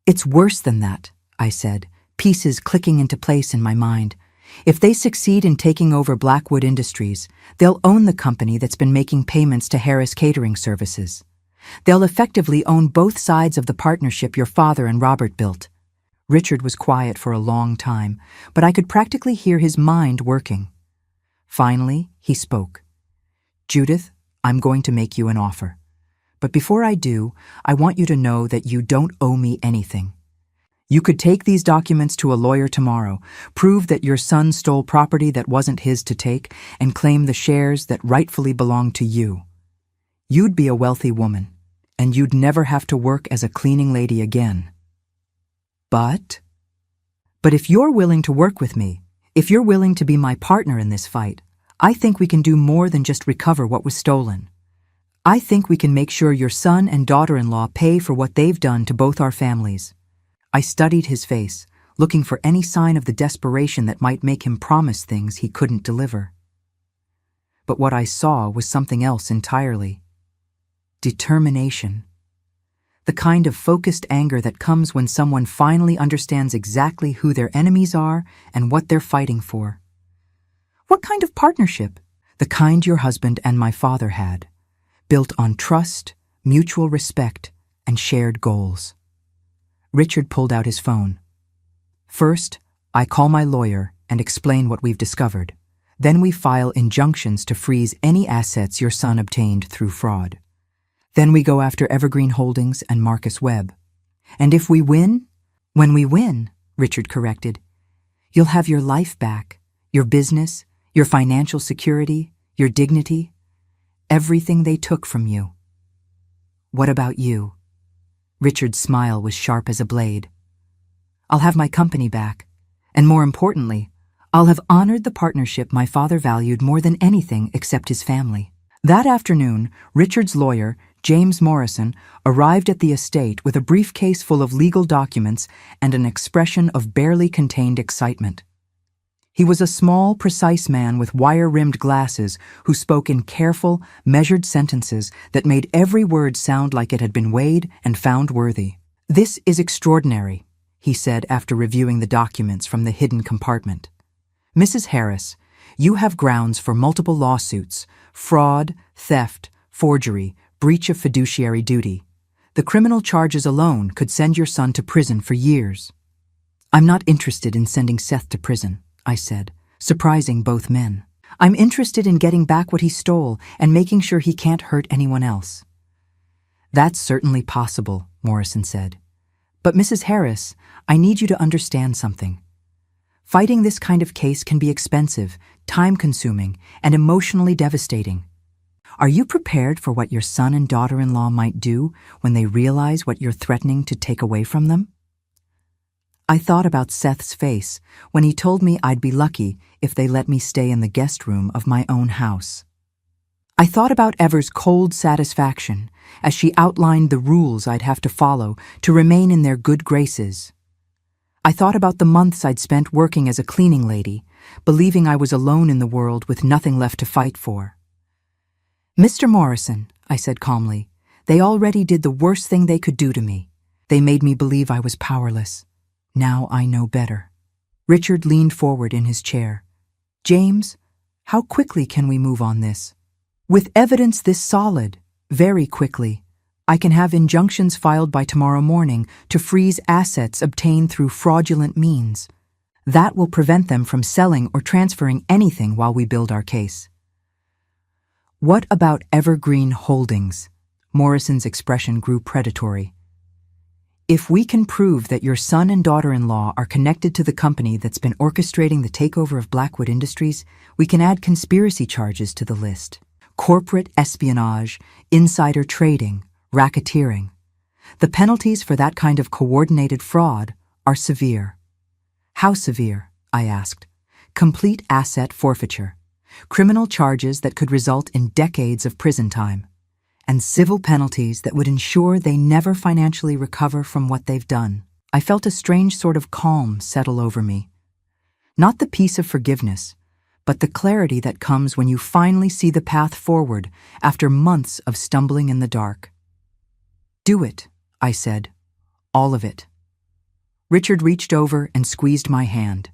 It's worse than that, I said, pieces clicking into place in my mind. If they succeed in taking over Blackwood Industries, they'll own the company that's been making payments to Harris Catering Services. They'll effectively own both sides of the partnership your father and Robert built. Richard was quiet for a long time, but I could practically hear his mind working. Finally, he spoke. "Judith, I'm going to make you an offer. But before I do, I want you to know that you don't owe me anything. You could take these documents to a lawyer tomorrow, prove that your son stole property that wasn't his to take, and claim the shares that rightfully belong to you. You'd be a wealthy woman, and you'd never have to work as a cleaning lady again. But if you're willing to work with me, if you're willing to be my partner in this fight, I think we can do more than just recover what was stolen. I think we can make sure your son and daughter-in-law pay for what they've done to both our families." I studied his face, looking for any sign of the desperation that might make him promise things he couldn't deliver. But what I saw was something else entirely. Determination. The kind of focused anger that comes when someone finally understands exactly who their enemies are and what they're fighting for. What kind of partnership? The kind your husband and my father had, built on trust, mutual respect, and shared goals. Richard pulled out his phone. "First, I call my lawyer and explain what we've discovered. Then we file injunctions to freeze any assets your son obtained through fraud. Then we go after Evergreen Holdings and Marcus Webb. And if we win, when we win," Richard corrected, "you'll have your life back, your business, your financial security, your dignity, everything they took from you." "What about you?" Richard's smile was sharp as a blade. "I'll have my company back, and more importantly, I'll have honored the partnership my father valued more than anything except his family." That afternoon, Richard's lawyer, James Morrison, arrived at the estate with a briefcase full of legal documents and an expression of barely contained excitement. He was a small, precise man with wire-rimmed glasses who spoke in careful, measured sentences that made every word sound like it had been weighed and found worthy. "This is extraordinary," he said after reviewing the documents from the hidden compartment. "Mrs. Harris, you have grounds for multiple lawsuits: fraud, theft, forgery, breach of fiduciary duty. The criminal charges alone could send your son to prison for years." "I'm not interested in sending Seth to prison," I said, surprising both men. "I'm interested in getting back what he stole and making sure he can't hurt anyone else." "That's certainly possible," Morrison said. "But Mrs. Harris, I need you to understand something. Fighting this kind of case can be expensive, time-consuming, and emotionally devastating. Are you prepared for what your son and daughter-in-law might do when they realize what you're threatening to take away from them?" I thought about Seth's face when he told me I'd be lucky if they let me stay in the guest room of my own house. I thought about Ever's cold satisfaction as she outlined the rules I'd have to follow to remain in their good graces. I thought about the months I'd spent working as a cleaning lady, believing I was alone in the world with nothing left to fight for. "Mr. Morrison," I said calmly, "they already did the worst thing they could do to me. They made me believe I was powerless. Now I know better." Richard leaned forward in his chair. "James, how quickly can we move on this?" "With evidence this solid, very quickly. I can have injunctions filed by tomorrow morning to freeze assets obtained through fraudulent means. That will prevent them from selling or transferring anything while we build our case." "What about Evergreen Holdings?" Morrison's expression grew predatory. "If we can prove that your son and daughter-in-law are connected to the company that's been orchestrating the takeover of Blackwood Industries, we can add conspiracy charges to the list. Corporate espionage, insider trading, racketeering. The penalties for that kind of coordinated fraud are severe." "How severe?" I asked. "Complete asset forfeiture, criminal charges that could result in decades of prison time, and civil penalties that would ensure they never financially recover from what they've done." I felt a strange sort of calm settle over me. Not the peace of forgiveness, but the clarity that comes when you finally see the path forward after months of stumbling in the dark. "Do it," I said. "All of it." Richard reached over and squeezed my hand.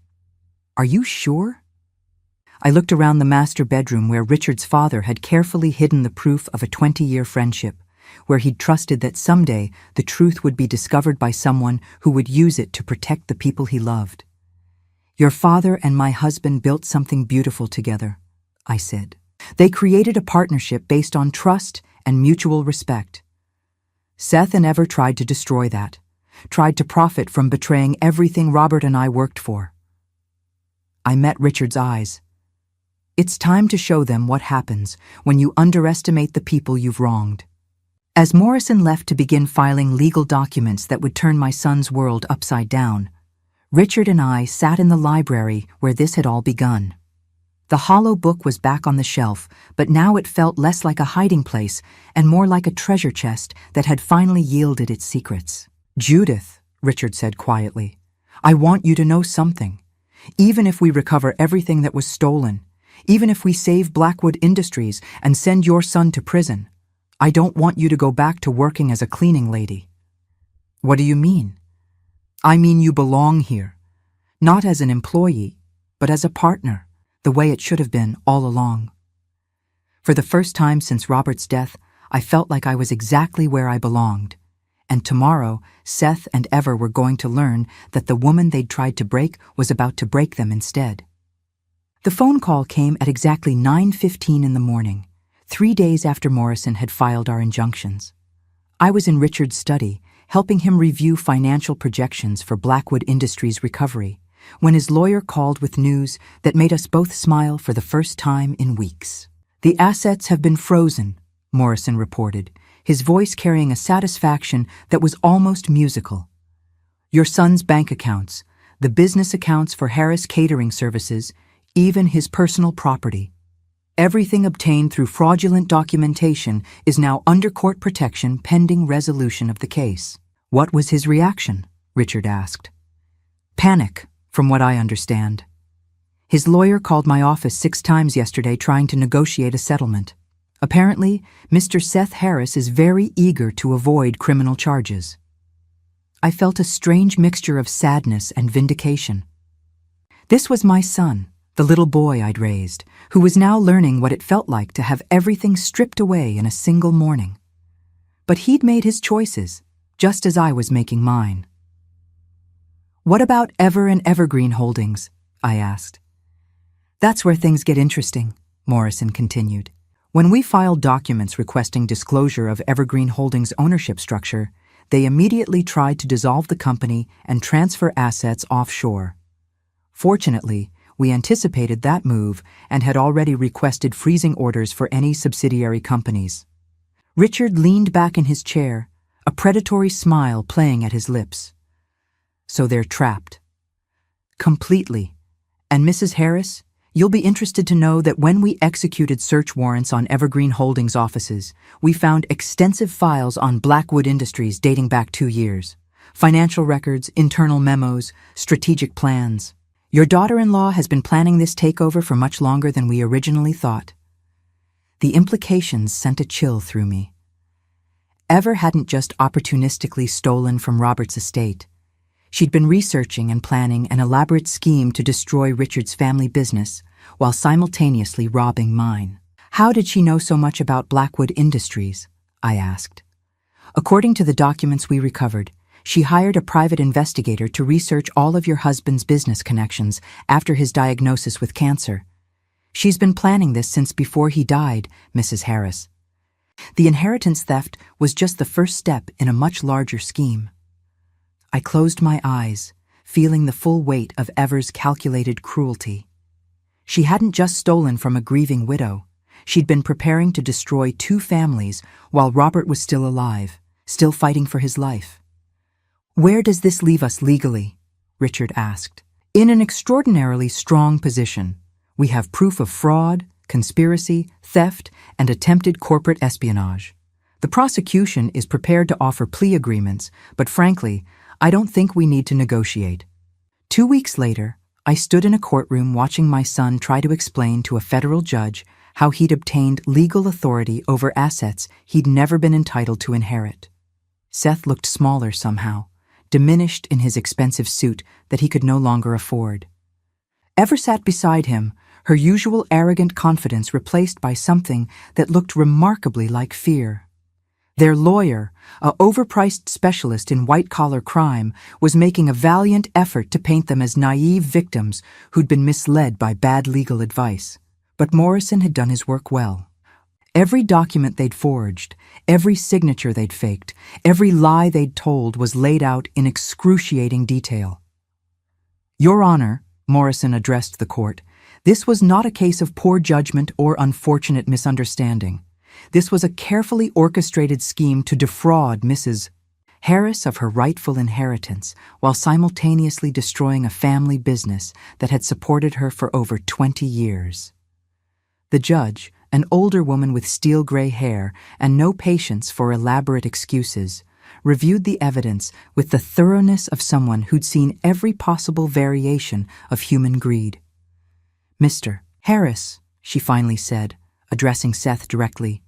Are you sure? I looked around the master bedroom where Richard's father had carefully hidden the proof of a 20-year friendship, where he'd trusted that someday the truth would be discovered by someone who would use it to protect the people he loved. Your father and my husband built something beautiful together, I said. They created a partnership based on trust and mutual respect. Seth and Ever tried to destroy that, tried to profit from betraying everything Robert and I worked for. I met Richard's eyes. It's time to show them what happens when you underestimate the people you've wronged. As Morrison left to begin filing legal documents that would turn my son's world upside down, Richard and I sat in the library where this had all begun. The hollow book was back on the shelf, but now it felt less like a hiding place and more like a treasure chest that had finally yielded its secrets. Judith, Richard said quietly, I want you to know something. Even if we recover everything that was stolen, even if we save Blackwood Industries and send your son to prison, I don't want you to go back to working as a cleaning lady. What do you mean? I mean you belong here, not as an employee, but as a partner, the way it should have been all along. For the first time since Robert's death, I felt like I was exactly where I belonged, and tomorrow Seth and Ever were going to learn that the woman they'd tried to break was about to break them instead. The phone call came at exactly 9:15 in the morning, 3 days after Morrison had filed our injunctions. I was in Richard's study, helping him review financial projections for Blackwood Industries' recovery, when his lawyer called with news that made us both smile for the first time in weeks. The assets have been frozen, Morrison reported, his voice carrying a satisfaction that was almost musical. Your son's bank accounts, the business accounts for Harris Catering Services, even his personal property. Everything obtained through fraudulent documentation is now under court protection pending resolution of the case. What was his reaction? Richard asked. Panic, from what I understand. His lawyer called my office 6 times yesterday trying to negotiate a settlement. Apparently, Mr. Seth Harris is very eager to avoid criminal charges. I felt a strange mixture of sadness and vindication. This was my son, the little boy I'd raised, who was now learning what it felt like to have everything stripped away in a single morning. But he'd made his choices, just as I was making mine. What about Ever and Evergreen Holdings? I asked. That's where things get interesting, Morrison continued. When we filed documents requesting disclosure of Evergreen Holdings' ownership structure, they immediately tried to dissolve the company and transfer assets offshore. Fortunately, we anticipated that move and had already requested freezing orders for any subsidiary companies. Richard leaned back in his chair, a predatory smile playing at his lips. So they're trapped. Completely. And Mrs. Harris, you'll be interested to know that when we executed search warrants on Evergreen Holdings offices, we found extensive files on Blackwood Industries dating back 2 years. Financial records, internal memos, strategic plans. Your daughter-in-law has been planning this takeover for much longer than we originally thought. The implications sent a chill through me. Ever hadn't just opportunistically stolen from Robert's estate. She'd been researching and planning an elaborate scheme to destroy Richard's family business while simultaneously robbing mine. How did she know so much about Blackwood Industries? I asked. According to the documents we recovered, she hired a private investigator to research all of your husband's business connections after his diagnosis with cancer. She's been planning this since before he died, Mrs. Harris. The inheritance theft was just the first step in a much larger scheme. I closed my eyes, feeling the full weight of Ever's calculated cruelty. She hadn't just stolen from a grieving widow. She'd been preparing to destroy 2 families while Robert was still alive, still fighting for his life. Where does this leave us legally? Richard asked. In an extraordinarily strong position. We have proof of fraud, conspiracy, theft, and attempted corporate espionage. The prosecution is prepared to offer plea agreements, but frankly, I don't think we need to negotiate. 2 weeks later, I stood in a courtroom watching my son try to explain to a federal judge how he'd obtained legal authority over assets he'd never been entitled to inherit. Seth looked smaller somehow, diminished in his expensive suit that he could no longer afford. Ever sat beside him, her usual arrogant confidence replaced by something that looked remarkably like fear. Their lawyer, a overpriced specialist in white-collar crime, was making a valiant effort to paint them as naive victims who'd been misled by bad legal advice. But Morrison had done his work well. Every document they'd forged, every signature they'd faked, every lie they'd told was laid out in excruciating detail. "Your Honor," Morrison addressed the court, "this was not a case of poor judgment or unfortunate misunderstanding. This was a carefully orchestrated scheme to defraud Mrs. Harris of her rightful inheritance while simultaneously destroying a family business that had supported her for over 20 years. The judge, an older woman with steel-gray hair and no patience for elaborate excuses, reviewed the evidence with the thoroughness of someone who'd seen every possible variation of human greed. "Mr. Harris," she finally said, addressing Seth directly,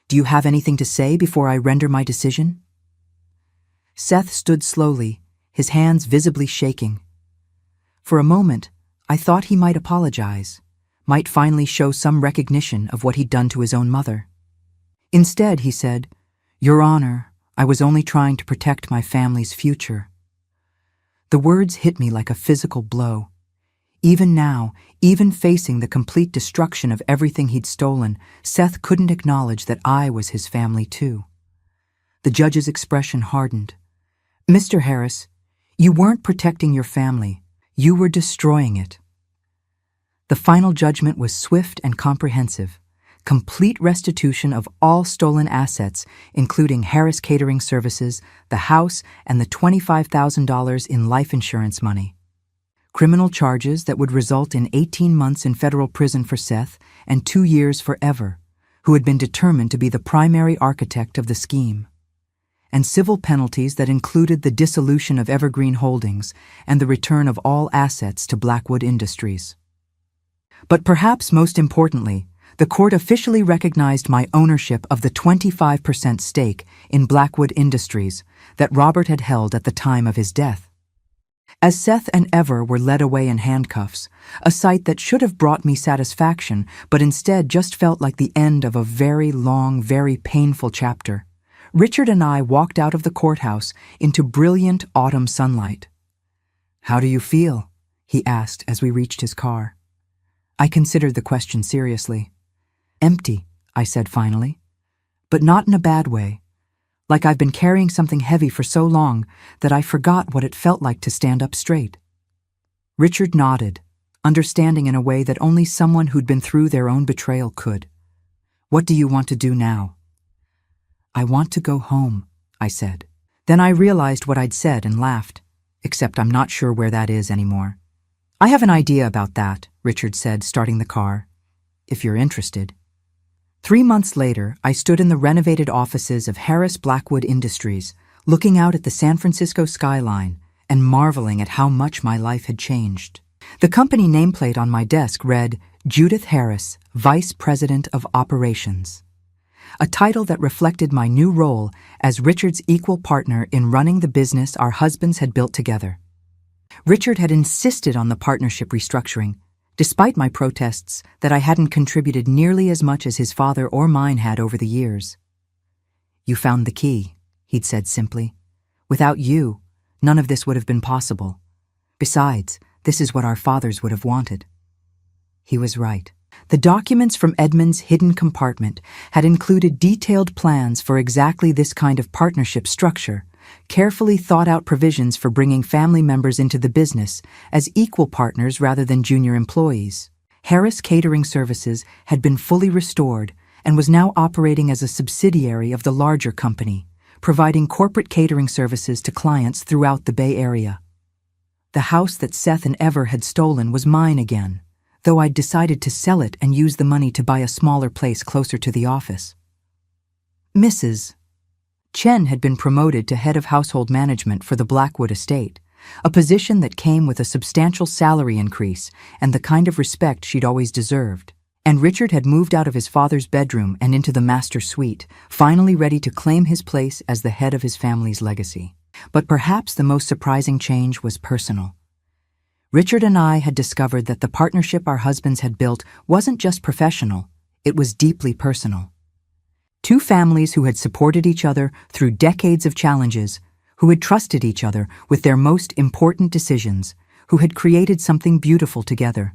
"do you have anything to say before I render my decision?" Seth stood slowly, his hands visibly shaking. For a moment, I thought he might apologize, might finally show some recognition of what he'd done to his own mother. Instead, he said, "Your Honor, I was only trying to protect my family's future." The words hit me like a physical blow. Even now, even facing the complete destruction of everything he'd stolen, Seth couldn't acknowledge that I was his family too. The judge's expression hardened. "Mr. Harris, you weren't protecting your family. You were destroying it." The final judgment was swift and comprehensive. Complete restitution of all stolen assets, including Harris Catering Services, the house, and the $25,000 in life insurance money. Criminal charges that would result in 18 months in federal prison for Seth and 2 years forever, who had been determined to be the primary architect of the scheme. And civil penalties that included the dissolution of Evergreen Holdings and the return of all assets to Blackwood Industries. But perhaps most importantly, the court officially recognized my ownership of the 25% stake in Blackwood Industries that Robert had held at the time of his death. As Seth and Ever were led away in handcuffs, a sight that should have brought me satisfaction but instead just felt like the end of a very long, very painful chapter, Richard and I walked out of the courthouse into brilliant autumn sunlight. "How do you feel?" he asked as we reached his car. I considered the question seriously. "Empty," I said finally, "but not in a bad way. Like I've been carrying something heavy for so long that I forgot what it felt like to stand up straight." Richard nodded, understanding in a way that only someone who'd been through their own betrayal could. "What do you want to do now?" "I want to go home," I said. Then I realized what I'd said and laughed, except I'm not sure where that is anymore. "I have an idea about that," Richard said, starting the car, "if you're interested." 3 months later, I stood in the renovated offices of Harris Blackwood Industries, looking out at the San Francisco skyline and marveling at how much my life had changed. The company nameplate on my desk read, "Judith Harris, Vice President of Operations," a title that reflected my new role as Richard's equal partner in running the business our husbands had built together. Richard had insisted on the partnership restructuring, despite my protests that I hadn't contributed nearly as much as his father or mine had over the years. "You found the key," he'd said simply. "Without you, none of this would have been possible. Besides, this is what our fathers would have wanted." He was right. The documents from Edmund's hidden compartment had included detailed plans for exactly this kind of partnership structure, carefully thought-out provisions for bringing family members into the business as equal partners rather than junior employees. Harris Catering Services had been fully restored and was now operating as a subsidiary of the larger company, providing corporate catering services to clients throughout the Bay Area. The house that Seth and Ever had stolen was mine again, though I'd decided to sell it and use the money to buy a smaller place closer to the office. Mrs. Chen had been promoted to head of household management for the Blackwood estate, a position that came with a substantial salary increase and the kind of respect she'd always deserved. And Richard had moved out of his father's bedroom and into the master suite, finally ready to claim his place as the head of his family's legacy. But perhaps the most surprising change was personal. Richard and I had discovered that the partnership our husbands had built wasn't just professional, it was deeply personal. Two families who had supported each other through decades of challenges, who had trusted each other with their most important decisions, who had created something beautiful together.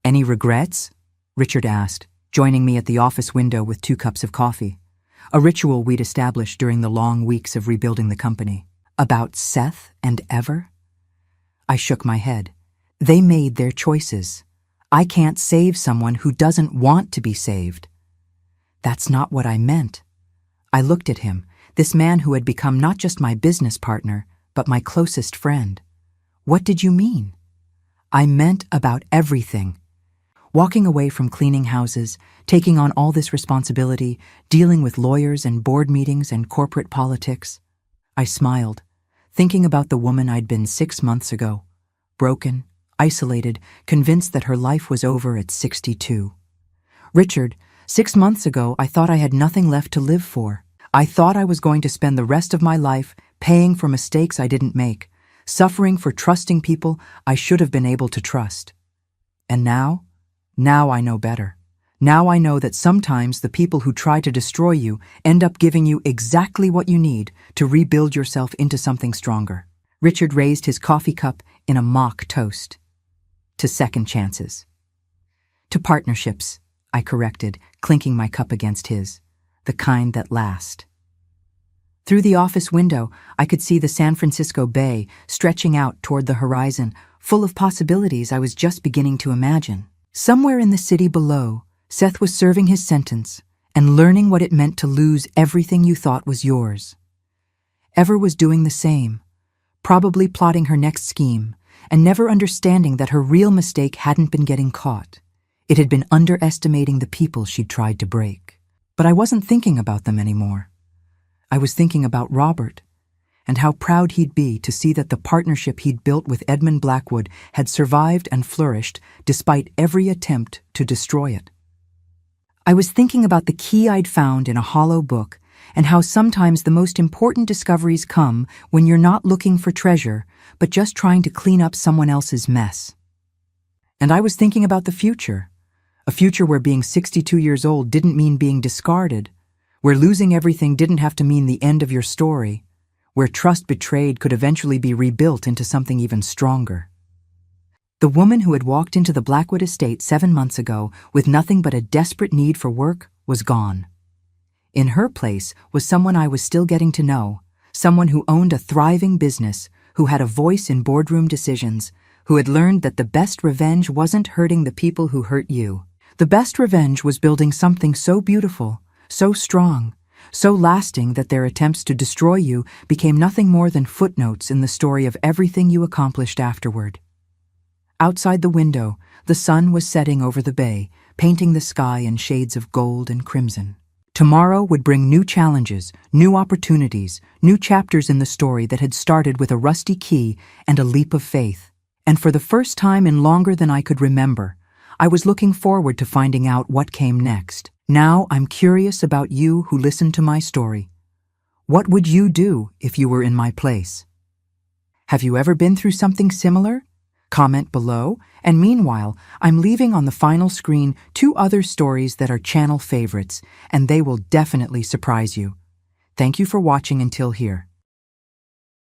"Any regrets?" Richard asked, joining me at the office window with 2 cups of coffee, a ritual we'd established during the long weeks of rebuilding the company. "About Seth and Ever?" I shook my head. "They made their choices. I can't save someone who doesn't want to be saved." "That's not what I meant." I looked at him, this man who had become not just my business partner, but my closest friend. "What did you mean?" "I meant about everything. Walking away from cleaning houses, taking on all this responsibility, dealing with lawyers and board meetings and corporate politics." I smiled, thinking about the woman I'd been 6 months ago, broken, isolated, convinced that her life was over at 62. "Richard, 6 months ago I thought I had nothing left to live for. I thought I was going to spend the rest of my life paying for mistakes I didn't make, suffering for trusting people I should have been able to trust. And now I know better. Now I know that sometimes the people who try to destroy you end up giving you exactly what you need to rebuild yourself into something stronger." Richard raised his coffee cup in a mock toast. "To second chances." "To partnerships," I corrected, clinking my cup against his. "The kind that last." Through the office window, I could see the San Francisco Bay stretching out toward the horizon, full of possibilities I was just beginning to imagine. Somewhere in the city below, Seth was serving his sentence and learning what it meant to lose everything you thought was yours. Ever was doing the same, probably plotting her next scheme, and never understanding that her real mistake hadn't been getting caught. It had been underestimating the people she'd tried to break. But I wasn't thinking about them anymore. I was thinking about Robert, and how proud he'd be to see that the partnership he'd built with Edmund Blackwood had survived and flourished despite every attempt to destroy it. I was thinking about the key I'd found in a hollow book, and how sometimes the most important discoveries come when you're not looking for treasure, but just trying to clean up someone else's mess. And I was thinking about the future, a future where being 62 years old didn't mean being discarded, where losing everything didn't have to mean the end of your story, where trust betrayed could eventually be rebuilt into something even stronger. The woman who had walked into the Blackwood estate 7 months ago with nothing but a desperate need for work was gone. In her place was someone I was still getting to know, someone who owned a thriving business, who had a voice in boardroom decisions, who had learned that the best revenge wasn't hurting the people who hurt you. The best revenge was building something so beautiful, so strong, so lasting that their attempts to destroy you became nothing more than footnotes in the story of everything you accomplished afterward. Outside the window, the sun was setting over the bay, painting the sky in shades of gold and crimson. Tomorrow would bring new challenges, new opportunities, new chapters in the story that had started with a rusty key and a leap of faith. And for the first time in longer than I could remember, I was looking forward to finding out what came next. Now I'm curious about you who listened to my story. What would you do if you were in my place? Have you ever been through something similar? Comment below, and meanwhile, I'm leaving on the final screen 2 other stories that are channel favorites, and they will definitely surprise you. Thank you for watching until here.